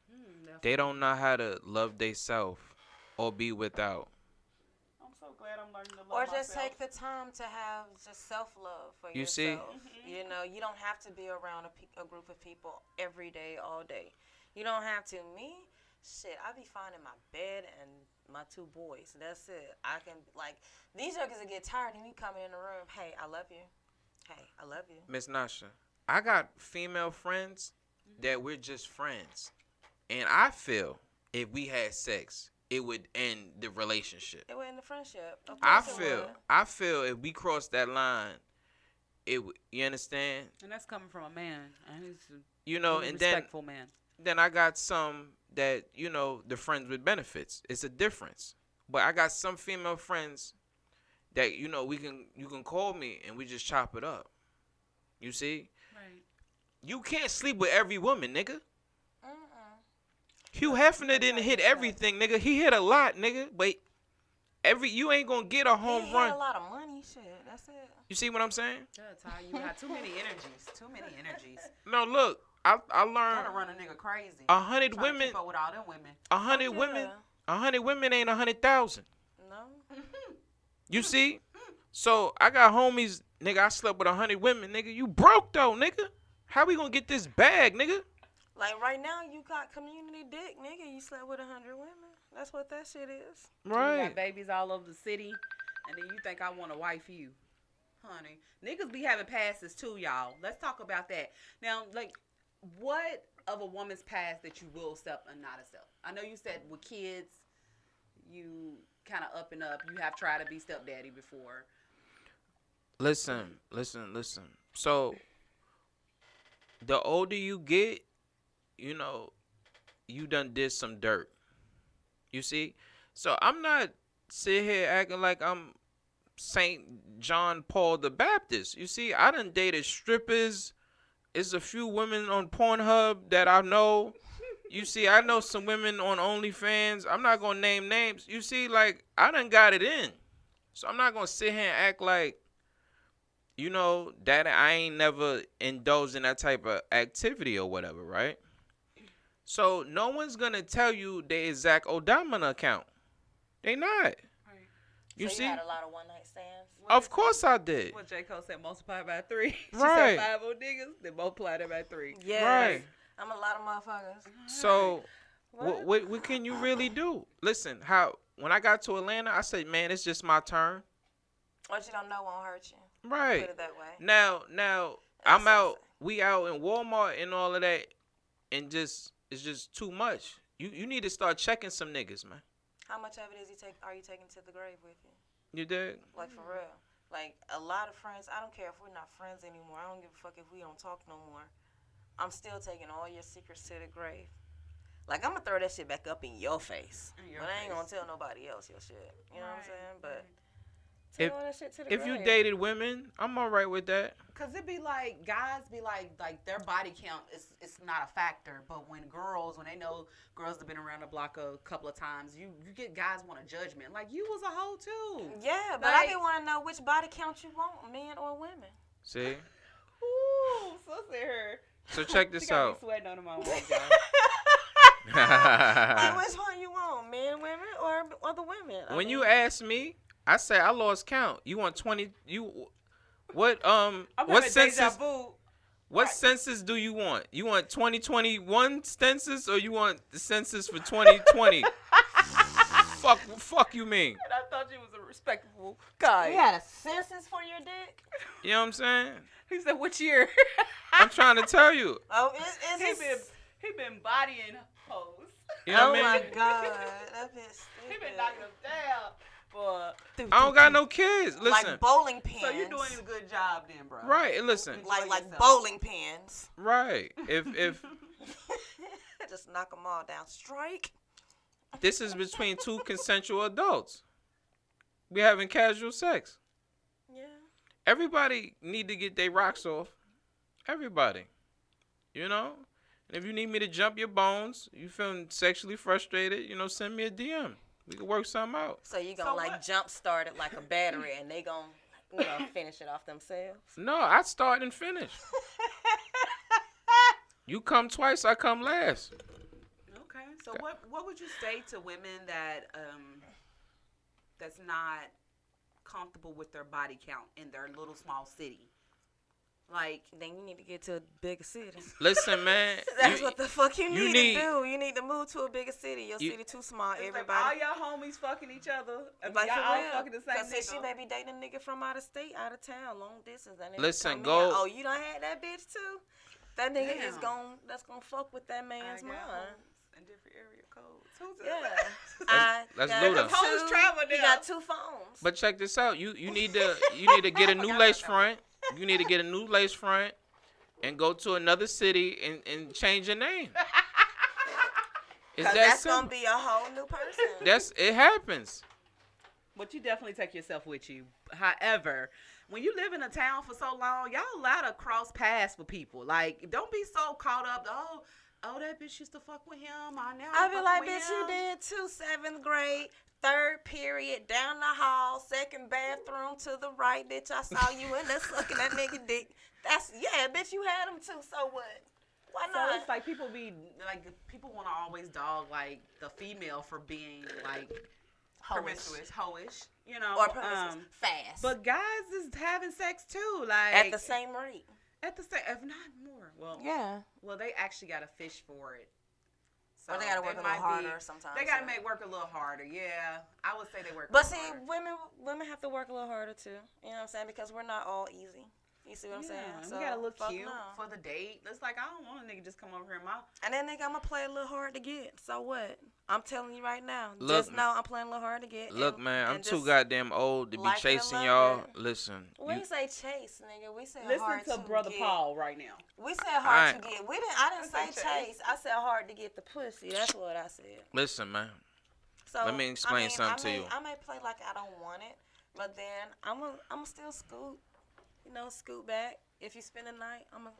Definitely. They don't know how to love theyself or be without. I'm so glad I'm learning to love Or just myself. take the time to have just self-love for You see? yourself. You know, you don't have to be around a group of people every day, all day. You don't have to. Me, Shit, I be finding my bed and my 2 boys. That's it. I can, like, these jokers will get tired of me coming in the room. Hey, I love you. Hey, I love you. Miss Nasha, I got female friends that we're just friends. And I feel if we had sex, it would end the relationship. It went in the friendship. Of I course it feel would. I feel if we cross that line, you understand? And that's coming from a man. And he's a You know, really and respectful man. then I got some that, the friends with benefits. It's a difference. But I got some female friends that, you can call me and we just chop it up. You see? Right. You can't sleep with every woman, nigga. Mm-mm. Hugh Hefner didn't hit everything, nigga. He hit a lot, nigga. But you ain't gonna get a home He run. had a lot of money. Shit, that's it. You see what I'm saying? Yeah, Ty, you got too many energies. Too many energies. No, look, I Trying learned to run a nigga crazy. 100 Trying to women. keep up with all them women. 100 Oh, yeah. women. 100 women ain't 100,000. No. You see? So I got homies, nigga. I slept with 100 women, nigga. You broke though, nigga. How we gonna get this bag, nigga? Like right now, you got community dick, nigga. You slept with 100 women. That's what that shit is. You Right. got babies all over the city, and then you think I want to wife you. Honey, niggas be having passes too, y'all. Let's talk about that. Now, like, what of a woman's past that you will accept and not accept? I know you said with kids, you kind of up and up. You have tried to be stepdaddy before. Listen. So the older you get, you done did some dirt. You see? So I'm not sitting here acting like I'm Saint John Paul the Baptist. You see, I done dated strippers. There's a few women on Pornhub that I know. You see, I know some women on OnlyFans. I'm not gonna name names. You see, like, I done got it in. So I'm not gonna sit here and act like, that I ain't never indulged in that type of activity or whatever, right? So no one's gonna tell you the exact odometer count. They not. You so see? you had a lot of one night stands. Of course I did. What J. Cole said, multiply by 3. She Right. said 5 old niggas, then multiply that by 3. Yes. Right. I'm a lot of motherfuckers. So what can you really do? Listen, when I got to Atlanta, I said, man, it's just my turn. What you don't know won't hurt you. Right. Put it that way. Now That's I'm out. something. We out in Walmart and all of that, and it's just too much. You need to start checking some niggas, man. How much of it are you taking to the grave with you? You dig? Like for real. Like a lot of friends, I don't care if we're not friends anymore. I don't give a fuck if we don't talk no more. I'm still taking all your secrets to the grave. Like I'm gonna throw that shit back up in your face. But I ain't gonna tell nobody else your shit. You know what I'm saying? But take all that shit to the If grave. you dated women, I'm all right with that. Cause it be like guys be like their body count is not a factor, but when they know girls have been around the block a couple of times, you get guys want a judgment. Like you was a hoe too. Yeah, but I didn't want to know which body count you want, men or women. See? Ooh, so her. So check this out. She got me sweating on them all week, y'all. Like which one you want, men, women, or other women? When you ask me, I say I lost count. You want 20? What census? What census do you want? You want 2021 census or you want the census for 2020? fuck you mean? And I thought you was a respectable guy. You had a census for your dick? You know what I'm saying? He said, "Which year?" I'm trying to tell you. Oh, he been bodying hoes. You know oh what I my mean? God, that bitch. He been knocking them down. But I don't got no kids. Listen. Like bowling pins. so you doing a good job then, bro. Right. Listen. Like bowling pins. Right. If Just knock them all down. Strike. this is between two consensual adults, we having casual sex. Yeah. Everybody need to get their rocks off. Everybody. You know? And if you need me to jump your bones, you feeling sexually frustrated, send me a DM. We can work something out. So you gonna jump start it like a battery and they gonna finish it off themselves? No, I start and finish. You come twice, I come last. Okay. So what would you say to women that that's not comfortable with their body count in their little small city? Like, then you need to get to a bigger city. Listen, man. That's what the fuck you need need- to do. You need to move to a bigger city. Your You- city too small. it's Everybody. like all y'all homies fucking each other. And Like, y'all for all real. fucking the same Because she nigga. may be dating a nigga from out of state, out of town, long distance. That nigga Listen, come go- in. Oh, you done had that bitch too? That nigga is Damn. that's gonna fuck with that I man's got mind. hoes in different area codes. Who's Yeah. That's got Luda. Hoes travel He now. got 2 phones. But check this out. You need to get a new Forgot lace about that front. You need to get a new lace front and go to another city and change your name. It's that that's simple. gonna be a whole new person. It happens. But you definitely take yourself with you. However, when you live in a town for so long, y'all allowed to cross paths with people. Like, don't be so caught up. Oh, that bitch used to fuck with him. I be like, bitch, you did too. 7th grade, 3rd period, down the hall, 2nd bathroom to the right, bitch. I saw you in there sucking that nigga dick. Bitch, you had him too. So what? Why So not? it's like people want to always dog like the female for being like promiscuous, hoish, you know, Or promiscuous, fast. But guys is having sex too, like at the same rate. if not more. Well, they actually got to fish for it. So Or they gotta work a little harder sometimes. They gotta make work a little harder. Yeah, I would say they work. But a see, little harder. women have to work a little harder too. You know what I'm saying? Because we're not all easy. You see what I'm saying? Yeah, So, we gotta look fuck cute no. for the date. It's like I don't want a nigga just come over here and And then nigga, I'm gonna play a little hard to get. So what? I'm telling you right now. Look, just know I'm playing a little hard to get. Look, man, I'm and too just goddamn old to be like it and chasing love y'all. it. Listen. We ain't say chase, nigga. We said listen hard to Brother get. Paul right now. We said hard I- to get. I didn't I say said chase. I said hard to get the pussy. That's what I said. Listen, man. So Let me explain something to you. I may play like I don't want it, but then I'm still scoot. You know, scoot back. If you spend the night, I'm gonna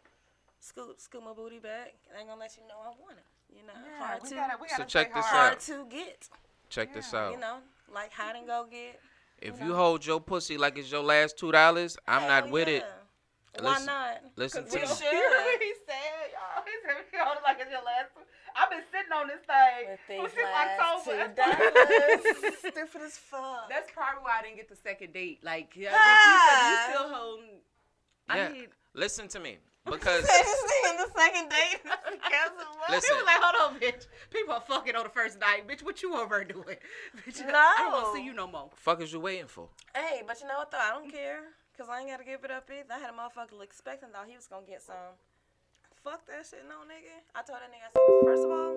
scoot my booty back. And I'm gonna let you know I want it. You know, hard we to gotta So check this hard out. to get. Check this Yeah, out. You know, like hide and go get. If you hold your pussy like it's your last $2, I'm not Hell with it. yeah. Why Listen- not? Listen to we me. should. He said, y'all. He said, we hold it like it's your last. I've been sitting on this thing With these since last October. $2. Stupid as fuck. That's probably why I didn't get the second date. Like, yeah, Ah. you still holding. Yeah. I need. Listen to me. Because Say this thing in the second date. Listen. He was like, hold on, bitch. People are fucking on the first night. Bitch, what you over there doing? Bitch, No. I don't want to see you no more. fuck is you waiting for? Hey, but you know what though? I don't care. Because I ain't got to give it up either. I had a motherfucker expecting thought he was going to get some. Fuck that shit, no nigga. I told that nigga, I said, first of all,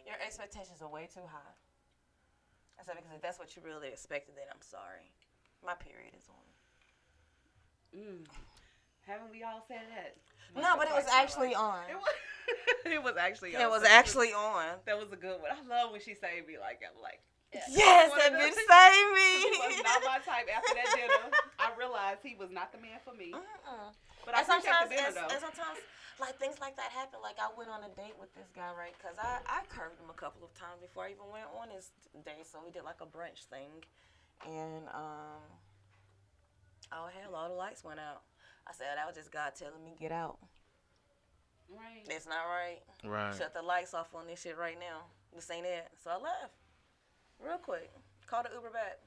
your expectations are way too high. I said, because if that's what you really expected, then I'm sorry. My period is on. Haven't we all said that? No, but it was actually on. It was actually on. It was actually on. That was a good one. I love when she saved me like I'm like. Yes, that bitch saved He me. was not my type after that dinner. I realized he was not the man for me. But I And appreciate sometimes, the dinner though. and sometimes, like things like that happen. Like I went on a date with this guy, right? Because I curved him a couple of times before I even went on his date. So we did like a brunch thing, and oh hell, all the lights went out. I said that was just God telling me get out. Right. It's not right. Right. Shut the lights off on this shit right now. This ain't it. So I left real quick. Called the Uber back.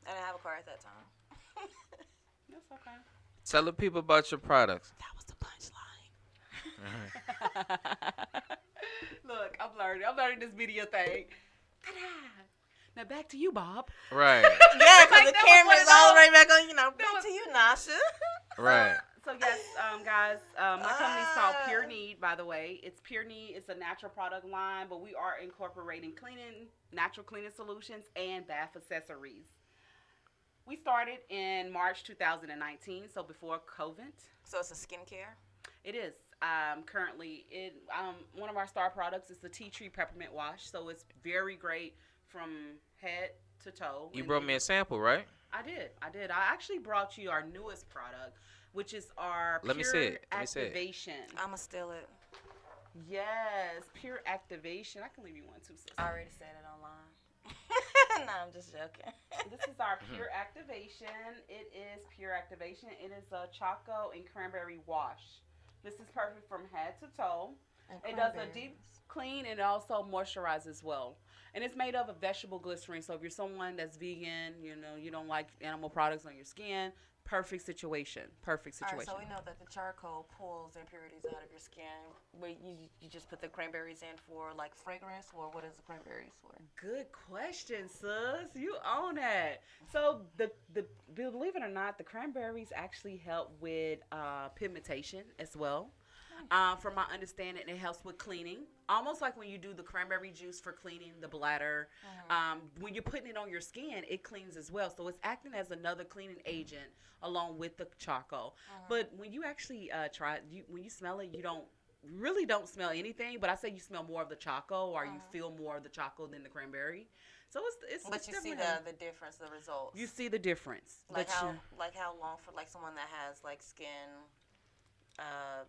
I didn't have a car at that time. That's okay. Tell the people about your products. That was the punchline. Look, I'm learning this video thing. Ta-da! Now back to you, Bob. Right. Yeah, because the That was camera's one of all the those- way back on. You know, that back was- to you, Nasha. Right. So yes, guys, my company's called Pure Need, by the way. It's Pure Need. It's a natural product line, but we are incorporating natural cleaning solutions and bath accessories. We started in March 2019, so before COVID. So it's a skincare. It is. Currently, one of our star products is the tea tree peppermint wash. So it's very great from head to toe. You And brought me a sample, right? I did. I actually brought you our newest product, which is our Let me Pure see it. Let me see it. Activation. I'ma steal it. Yes, Pure Activation. I can leave you one too, sis. I already said it online. No, I'm just joking. This is our Pure Activation. It is Pure Activation. It is a choco and cranberry wash. This is perfect from head to toe. And It does a deep cranberries. clean and it also moisturizes as well. And it's made of a vegetable glycerin. So if you're someone that's vegan, you don't like animal products on your skin, perfect situation. Perfect All right, situation. so we know that the charcoal pulls impurities out of your skin. Wait, you just put the cranberries in for like fragrance, or what is the cranberries for? Good question, sis. You own that. So the believe it or not, the cranberries actually help with pigmentation as well. From my understanding, it helps with cleaning, almost like when you do the cranberry juice for cleaning the bladder. When you're putting it on your skin, it cleans as well. So it's acting as another cleaning agent along with the charcoal. But when you actually try it, when you smell it, you don't smell anything. But I say you smell more of the charcoal, or you feel more of the charcoal than the cranberry. So But you see different. the difference, the results. You see the difference. Like how long for like someone that has like skin uh,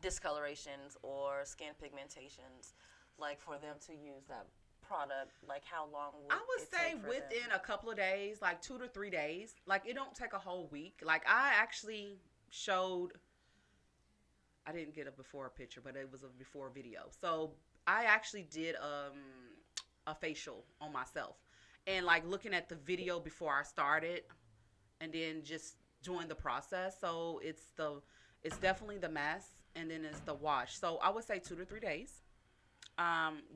discolorations or skin pigmentations, like for them to use that product, like how long would I would it say take for within them? a couple of days, like 2 to 3 days. Like it don't take a whole week. Like I actually showed, I didn't get a before picture, but it was a before video. So I actually did a facial on myself, and like looking at the video before I started, and then just doing the process. So it's definitely the mask, and then it's the wash. So I would say 2 to 3 days.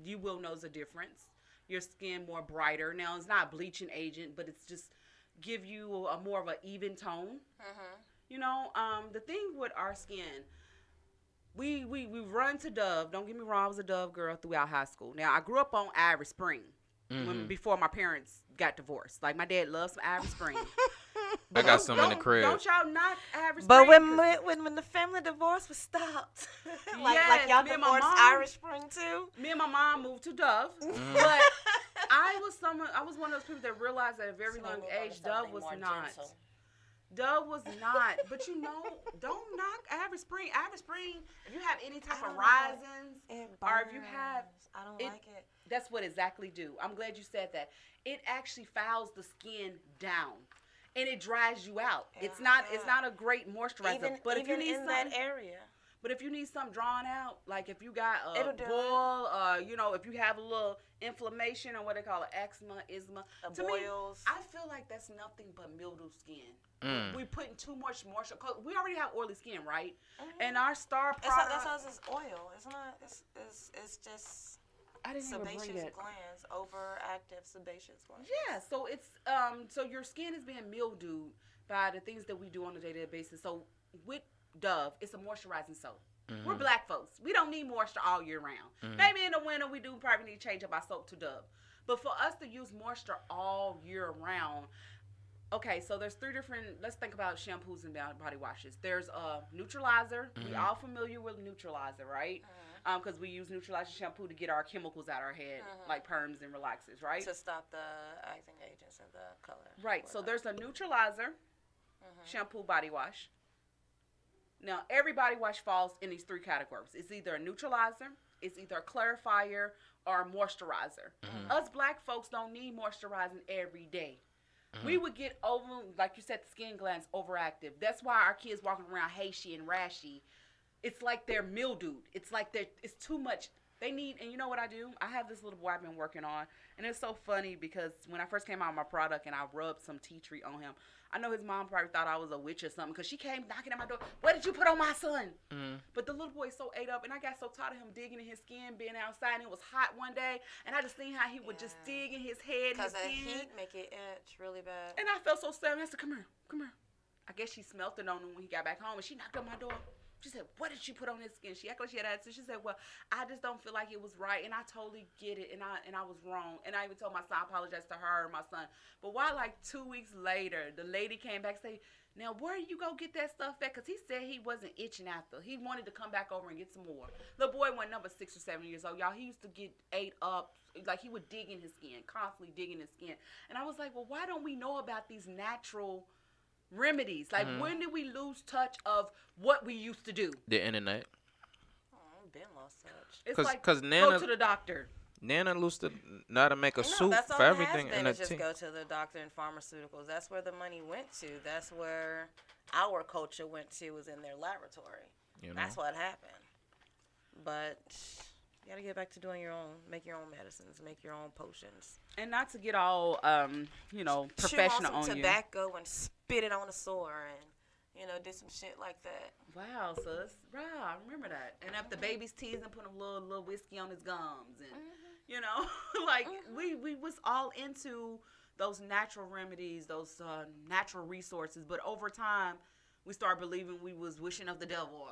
You will notice a difference. Your skin more brighter. Now it's not bleaching agent, but it's just give you a more of an even tone. The thing with our skin, we run to Dove. Don't get me wrong, I was a Dove girl throughout high school. Now I grew up on Irish Spring before my parents got divorced. Like my dad loves some Irish Spring. I got some in the crib. Don't y'all knock Irish But Spring. when the family divorce was stopped, Yes, like y'all me and my divorced mom- Irish Spring too. Me and my mom moved to Dove, but I was one of those people that realized at a very young age Dove was not. Dove was not. But don't knock Irish Spring. Irish Spring, if you have any type I of don't like risings, It or if you have, burns. I don't it- like it. that's what exactly do. I'm glad you said that. It actually fouls the skin down. And it dries you out. It's Yeah. not a great moisturizer. But if you need in something, that area, but if you need something drawn out, like if you got a It'll do it. boil, if you have a little inflammation or what they call it, eczema, isthma, to me, boils. I feel like that's nothing but mildew skin. We putting too much moisture. Cause we already have oily skin, right? And our star It's not, product, that's it's oil. It's not. It's just I didn't even bring sebaceous it. glands, overactive sebaceous glands. Yeah, so it's so your skin is being mildewed by the things that we do on a day-to-day basis. So with Dove, it's a moisturizing soap. We're black folks. We don't need moisture all year round. Maybe in the winter we do probably need to change up our soap to Dove. But for us to use moisture all year round, okay, so there's 3 different, let's think about shampoos and body washes. There's a neutralizer. We all familiar with neutralizer, right? Because we use neutralizer shampoo to get our chemicals out of our head, like perms and relaxers, right? To stop the acting agents and the color. Right. So there's a neutralizer shampoo body wash. Now, every body wash falls in these 3 categories. It's either a neutralizer, it's either a clarifier, or a moisturizer. Us black folks don't need moisturizing every day. We would get over, like you said, the skin glands overactive. That's why our kids walking around hashy and rashy. It's like they're mildewed. It's like it's too much. They need, and you know what I do? I have this little boy I've been working on, and it's so funny because when I first came out with my product and I rubbed some tea tree on him, I know his mom probably thought I was a witch or something because she came knocking at my door. What did you put on my son? But the little boy so ate up, and I got so tired of him digging in his skin, being outside, and it was hot one day, and I just seen how he would just dig in his head, Because his the skin. heat make it itch really bad. And I felt so sad. I said, come here. I guess she smelt it on him when he got back home, and she knocked on my door. She said, what did you put on his skin? She acted like she had attitude. She said, well, I just don't feel like it was right, and I totally get it, and I was wrong. And I even told my son, I apologized to her and my son. But why, like 2 weeks later, the lady came back and said, now, where did you go get that stuff at? Because he said he wasn't itching after. He wanted to come back over and get some more. The boy went number 6 or 7 years old. Y'all, he used to get ate up. Like, he would dig in his skin, constantly digging his skin. And I was like, well, why don't we know about these natural remedies? Like, when did we lose touch of what we used to do? The internet. I've been lost touch. It's 'Cause- like, 'cause go Nana- to the doctor. Nana used to know how to make a soup that's all for it everything has been in a is just tea. go to the doctor and pharmaceuticals. That's where the money went to. That's where our culture went to, was in their laboratory. You know? That's what happened. But you gotta get back to doing make your own medicines, make your own potions. And not to get all, professional Chew on some on you. tobacco and spit it on a sore and, do some shit like that. Wow, sis. Wow, I remember that. And if the baby's teasing, put a little whiskey on his gums, and like we was all into those natural remedies, those natural resources. But over time, we started believing we was wishing of the devil,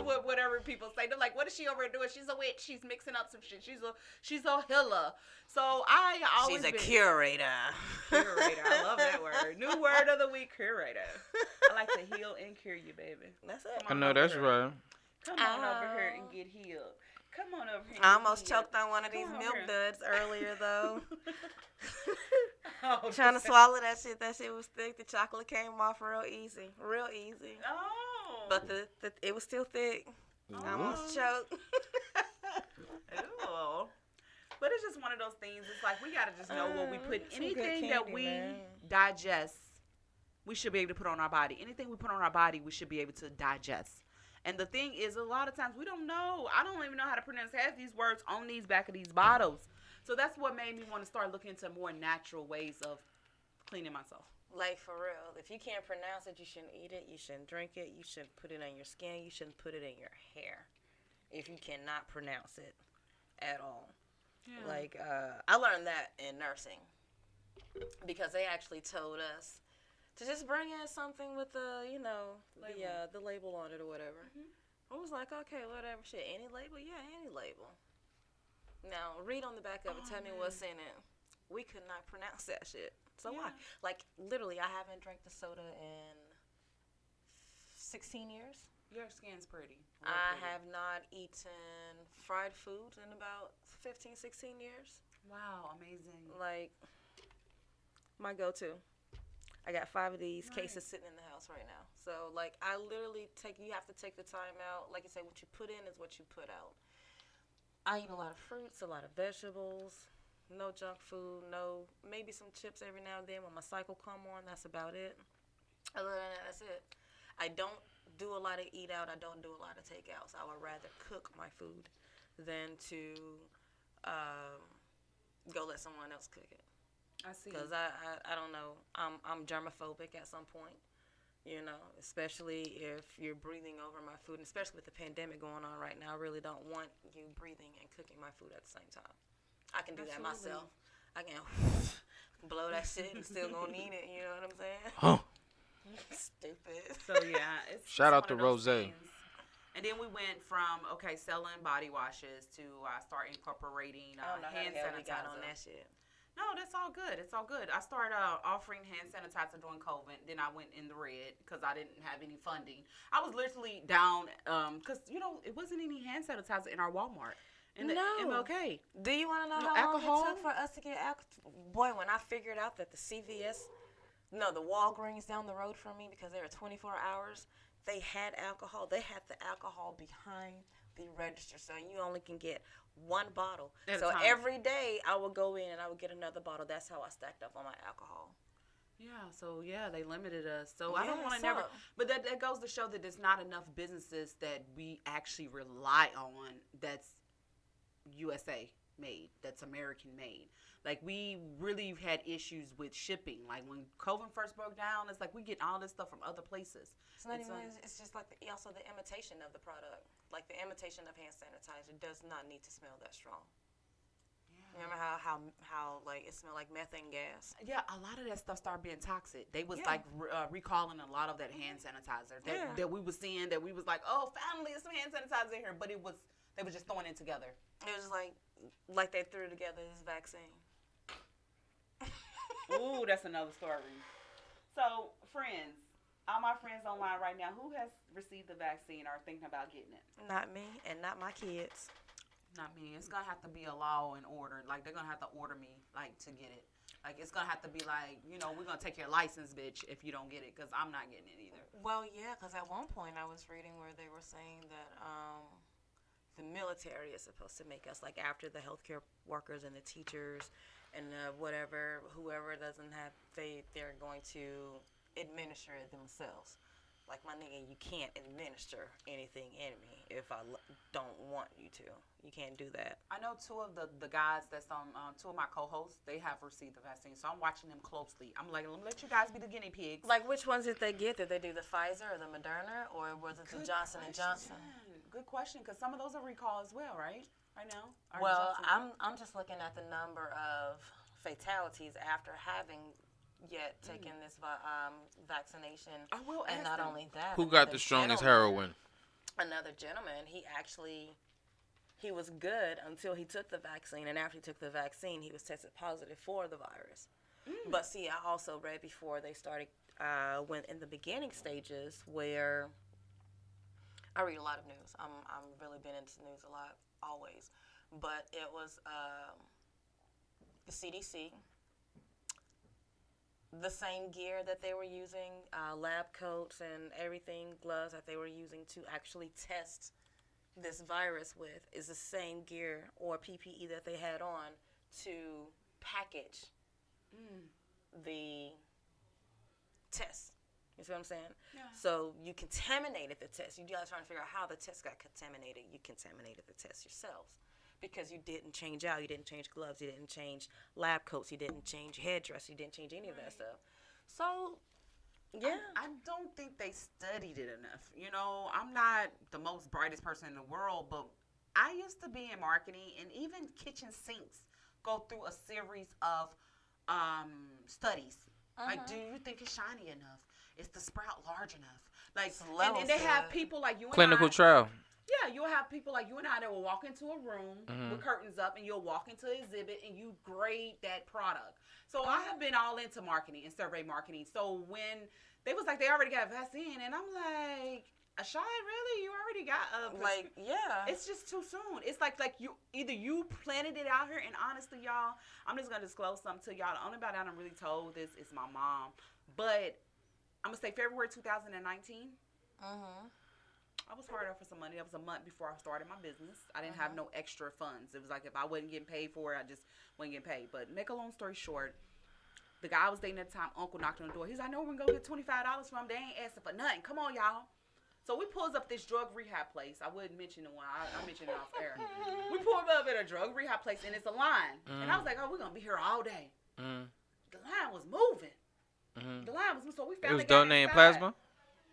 or whatever people say. They're like, "What is she over here doing? She's a witch. She's mixing up some shit. She's a healer." So I always She's a been, curator. Curator. I love that word. New word of the week, curator. I like to heal and cure you, baby. That's it. I know that's right. Come on over here and get healed. Come on over here. I almost get healed. choked on one of these Come on milk here. duds earlier, though. Oh, Trying to swallow that shit. That shit was thick. The chocolate came off real easy. Real easy. Oh. But it was still thick. I almost choked. Ew. But it's just one of those things. It's like we gotta just know what we put. Some good Anything that candy, we man. digest, we should be able to put on our body. Anything we put on our body, we should be able to digest. And the thing is, a lot of times we don't know. I don't even know how to pronounce half these words on these back of these bottles. So that's what made me want to start looking into more natural ways of cleaning myself. Like, for real. If you can't pronounce it, you shouldn't eat it. You shouldn't drink it. You shouldn't put it on your skin. You shouldn't put it in your hair. If you cannot pronounce it at all. Yeah. Like, I learned that in nursing. Because they actually told us to just bring in something with the, Label. the label on it or whatever. Mhm. I was like, okay, whatever. Shit, any label? Yeah, any label. Now, read on the back of it. Tell me what's in it. We could not pronounce that shit. So why? Like, literally, I haven't drank the soda in 16 years. Your skin's pretty. I have not eaten fried food in about 15, 16 years. Wow, amazing. Like, my go-to. I got 5 of these Right. cases sitting in the house right now. So, like, I literally you have to take the time out. Like you say, what you put in is what you put out. I eat a lot of fruits, a lot of vegetables, no junk food, maybe some chips every now and then when my cycle come on. That's about it. Other than that, that's it. I don't do a lot of eat out. I don't do a lot of takeouts. I would rather cook my food than to go let someone else cook it. I see. Because I don't know. I'm germophobic at some point. Especially if you're breathing over my food, and especially with the pandemic going on right now, I really don't want you breathing and cooking my food at the same time. I can do that myself. I can blow that shit and still gonna need it. You know what I'm saying? Huh. Stupid. So yeah, it's Shout out one to of those Rosé. things. And then we went from selling body washes to start incorporating I don't know hand how the hell we got sanitizer. on that shit. No, that's all good. It's all good. I started offering hand sanitizer during COVID. Then I went in the red because I didn't have any funding. I was literally down because it wasn't any hand sanitizer in our Walmart. In the MLK. Do you want to know No how alcohol? long it took for us to get alcohol? Boy, when I figured out that the the Walgreens down the road from me, because they were 24 hours, they had alcohol. They had the alcohol behind the register, so you only can get one bottle. So every day I would go in and I would get another bottle. That's how I stacked up on my alcohol. Yeah, so they limited us. So I don't Yeah, want to so- never. But that goes to show that there's not enough businesses that we actually rely on that's USA made, that's American made. Like, we really had issues with shipping. Like, when COVID first broke down, it's like we get all this stuff from other places. It's not even. It's just like also the imitation of the product. Like the imitation of hand sanitizer does not need to smell that strong. Yeah. Remember how like it smelled like methane gas? Yeah, a lot of that stuff started being toxic. They was Yeah. like recalling a lot of that hand sanitizer Yeah. that we was seeing, that we was like, oh, finally, there's some hand sanitizer in here. But they were just throwing it together. It was like they threw together this vaccine. Ooh, that's another story. So, friends, all my friends online right now, who has received the vaccine or thinking about getting it? Not me and not my kids. Not me. It's gonna have to be a law and order. Like, they're gonna have to order me to get it. Like, it's gonna have to be like, we're gonna take your license, bitch, if you don't get it, because I'm not getting it either. Well, yeah, because at one point I was reading where they were saying that the military is supposed to make us, like, after the healthcare workers and the teachers and whoever doesn't have faith, they're going to administer it themselves. Like, my nigga, you can't administer anything in me. If if I don't want you to. You can't do that. I know two of the guys that's on, two of my co-hosts, they have received the vaccine, so I'm watching them closely. I'm like, let me let you guys be the guinea pigs. Like, which ones did they get? Did they do the Pfizer or the Moderna, or was it the Johnson and Johnson? Good question, because some of those are recall as well, right? Right now. Well, I'm just looking at the number of fatalities after having yet taken this vaccination. I will ask and not them. only that, Who got the strongest heroin? Another gentleman, he was good until he took the vaccine, and after he took the vaccine, he was tested positive for the virus. But see, I also read before they started, when in the beginning stages, where I read a lot of news. I'm really been into news a lot, always. But it was the CDC, the same gear that they were using, lab coats and everything, gloves that they were using to actually test this virus with, is the same gear or PPE that they had on to package the test. You see what I'm saying? Yeah. So you contaminated the test. You guys trying to figure out how the test got contaminated. You contaminated the test yourselves because you didn't change out. You didn't change gloves. You didn't change lab coats. You didn't change headdress. You didn't change any of that stuff. So, yeah. I don't think they studied it enough. You know, I'm not the most brightest person in the world, but I used to be in marketing, and even kitchen sinks go through a series of studies. Like, do you think it's shiny enough? Is the sprout large enough? Like, and they have people like you and Clinical I. trial. Yeah, you'll have people like you and I that will walk into a room with curtains up, and you'll walk into an exhibit, and you grade that product. So I have been all into marketing and survey marketing. So when they was like, they already got a vaccine, and I'm like, a shot? Really? You already got a yeah. It's just too soon. It's like you either you planted it out here, and honestly, y'all, I'm just gonna disclose something to y'all. The only body I done really told this is my mom, but I'm gonna say February 2019. I was hard up for some money. That was a month before I started my business. I didn't have no extra funds. It was like if I wasn't getting paid for it, I just wasn't getting paid. But make a long story short, the guy I was dating at the time, uncle knocked on the door. He's like, I know we're gonna go get $25 from him. They ain't asking for nothing. Come on, y'all. So we pulls up this drug rehab place. I wouldn't mention the one. I mentioned it off air. We pulled up at a drug rehab place, and it's a line. And I was like, oh, we're going to be here all day. The line was moving. The line was moving. So we It found was donating plasma?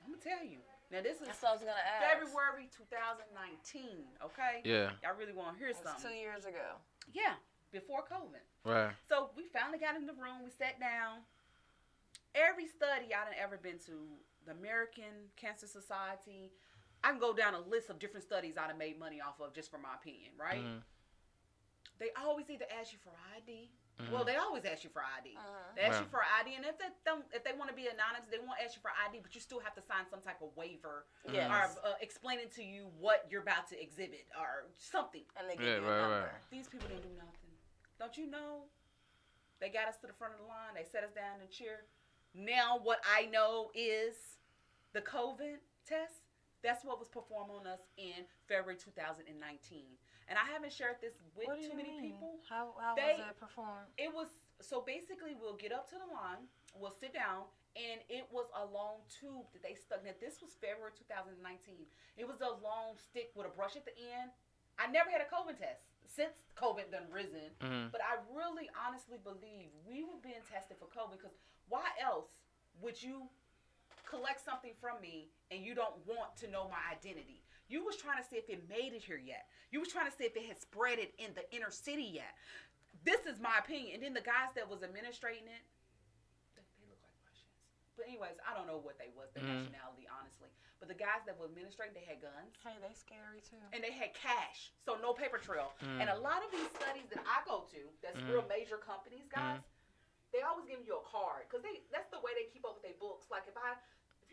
I'm going to tell you. Now, this is That's what I was going to ask. February 2019, okay? Yeah. Y'all really want to hear It was something. 2 years ago. Yeah, before COVID. Right. So we finally got in the room. We sat down. Every study I done ever been to, the American Cancer Society, I can go down a list of different studies I done made money off of just for my opinion, right? They always either ask you for ID. Well, they always ask you for ID. They ask you for ID, and if they want to be anonymous, they won't ask you for ID, but you still have to sign some type of waiver or explaining to you what you're about to exhibit or something. And they give you a number. These people didn't do nothing. Don't you know? They got us to the front of the line. They set us down in a chair. Now what I know is the COVID test. That's what was performed on us in February 2019. And I haven't shared this with too many people. How was that performed? It was, so basically we'll get up to the line, we'll sit down, and it was a long tube that they stuck. Now this was February 2019. It was a long stick with a brush at the end. I never had a COVID test since COVID done risen. But I really honestly believe we were being tested for COVID, because why else would you collect something from me and you don't want to know my identity? You was trying to see if it made it here yet. You was trying to see if it had spread it in the inner city yet. This is my opinion. And then the guys that was administrating it, they look like Russians. But anyways, I don't know what they was, their nationality, honestly. But the guys that were administrating, they had guns. Hey, they scary too. And they had cash. So no paper trail. And a lot of these studies that I go to, that's real major companies, guys, they always give you a card. Because that's the way they keep up with their books. Like if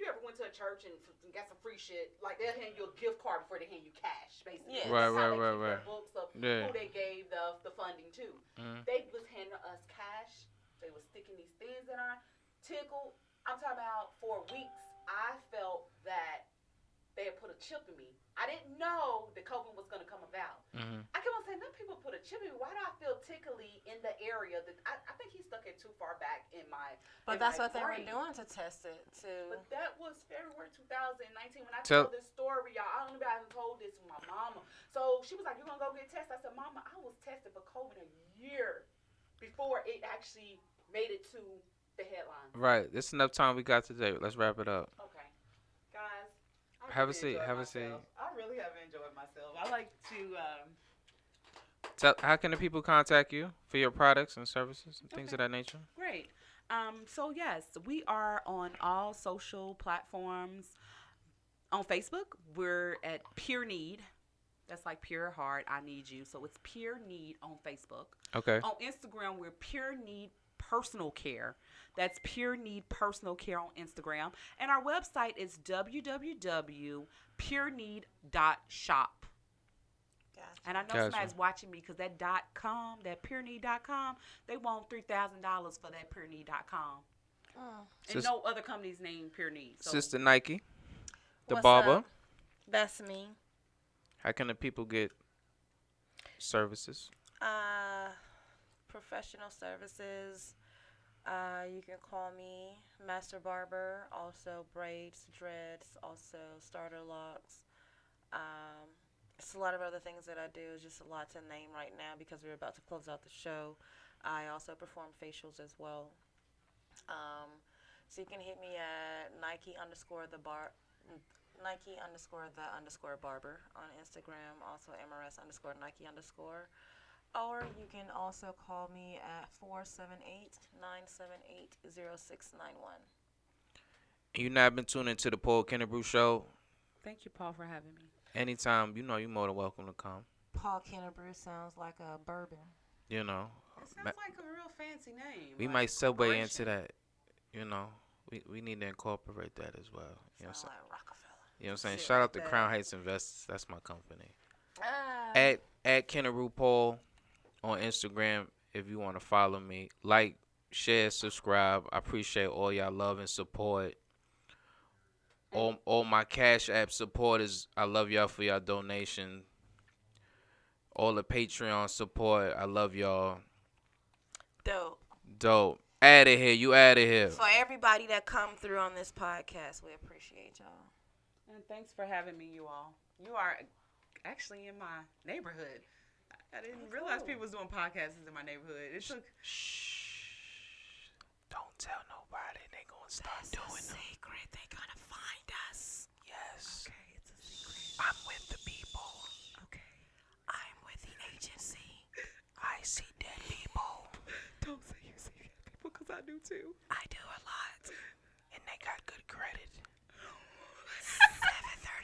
you ever went to a church and got some free shit, like they'll hand you a gift card before they hand you cash, basically. Yeah. That's how they keep Right. their books of who they gave the funding to. They was handing us cash. They was sticking these things in our tickle. I'm talking about for weeks, I felt that they had put a chip in me I didn't know that COVID was going to come about. Mm-hmm. I kept on saying, them people put a chip in me. Why do I feel tickly in the area that I think he stuck it too far back in my But in that's my what they were brain. doing to test it too. But that was February 2019 when I Tell tell this story, y'all. I don't know if I haven't told this to my mama. So she was like, "You gonna go get tested?" I said, "Mama, I was tested for COVID a year before it actually made it to the headlines." right. It's enough time we got today. Let's wrap it up. Okay, guys, I Have a really seat. enjoyed Have a seat. myself. I really have enjoyed myself. I like to. Tell how can the people contact you for your products and services and things Okay. of that nature? Great. So yes, we are on all social platforms. On Facebook, we're at Pure Need. That's like pure heart. I need you. So it's Pure Need on Facebook. Okay. On Instagram, we're Pure Need Personal Care. That's Pure Need Personal Care on Instagram. And our website is www.pureneed.shop. Gotcha. And I know Gotcha. somebody's watching me because that .com, that pureneed.com, they want $3,000 for that pureneed.com. And no other company's name Pure Need. So Sister Nike, the What's barber. up? That's me. How can the people get services? Professional services. You can call me Master Barber. Also braids, dreads, also starter locks. It's a lot of other things that I do. It's just a lot to name right now because we're about to close out the show. I also perform facials as well. So you can hit me at Nike_the barber on Instagram. Also MRS_Nike_. Or you can also call me at 478-978-0691. You not been tuning into the Paul Kinebrew show. thank you, Paul, for having me. Anytime, you're more than welcome to come. Paul Kinebrew sounds like a bourbon. You know, It sounds like a real fancy name. we like might segue corporation. into that. You know, we need to incorporate that as well. You know what I'm Sounds saying? like Rockefeller. You know what I'm saying? Shit Shout like out to that. Crown Heights Investors. That's my company. Ah. At Kinebrew Paul on Instagram if you want to follow me. Like, share, subscribe. I appreciate all y'all love and support. All my Cash App supporters, I love y'all for y'all donation. All the Patreon support, I love y'all. Dope. Out of here. You out of here. For everybody that come through on this podcast, we appreciate y'all. And thanks for having me, you all. You are actually in my neighborhood. I didn't realize people was doing podcasts in my neighborhood. It took. Shh. Don't tell nobody. They gonna start doing them. Secret. They gonna find us. Yes. Okay, it's a secret. I'm with the people. Okay. I'm with the agency. I see dead people. Don't say you see people because I do too. I do a lot.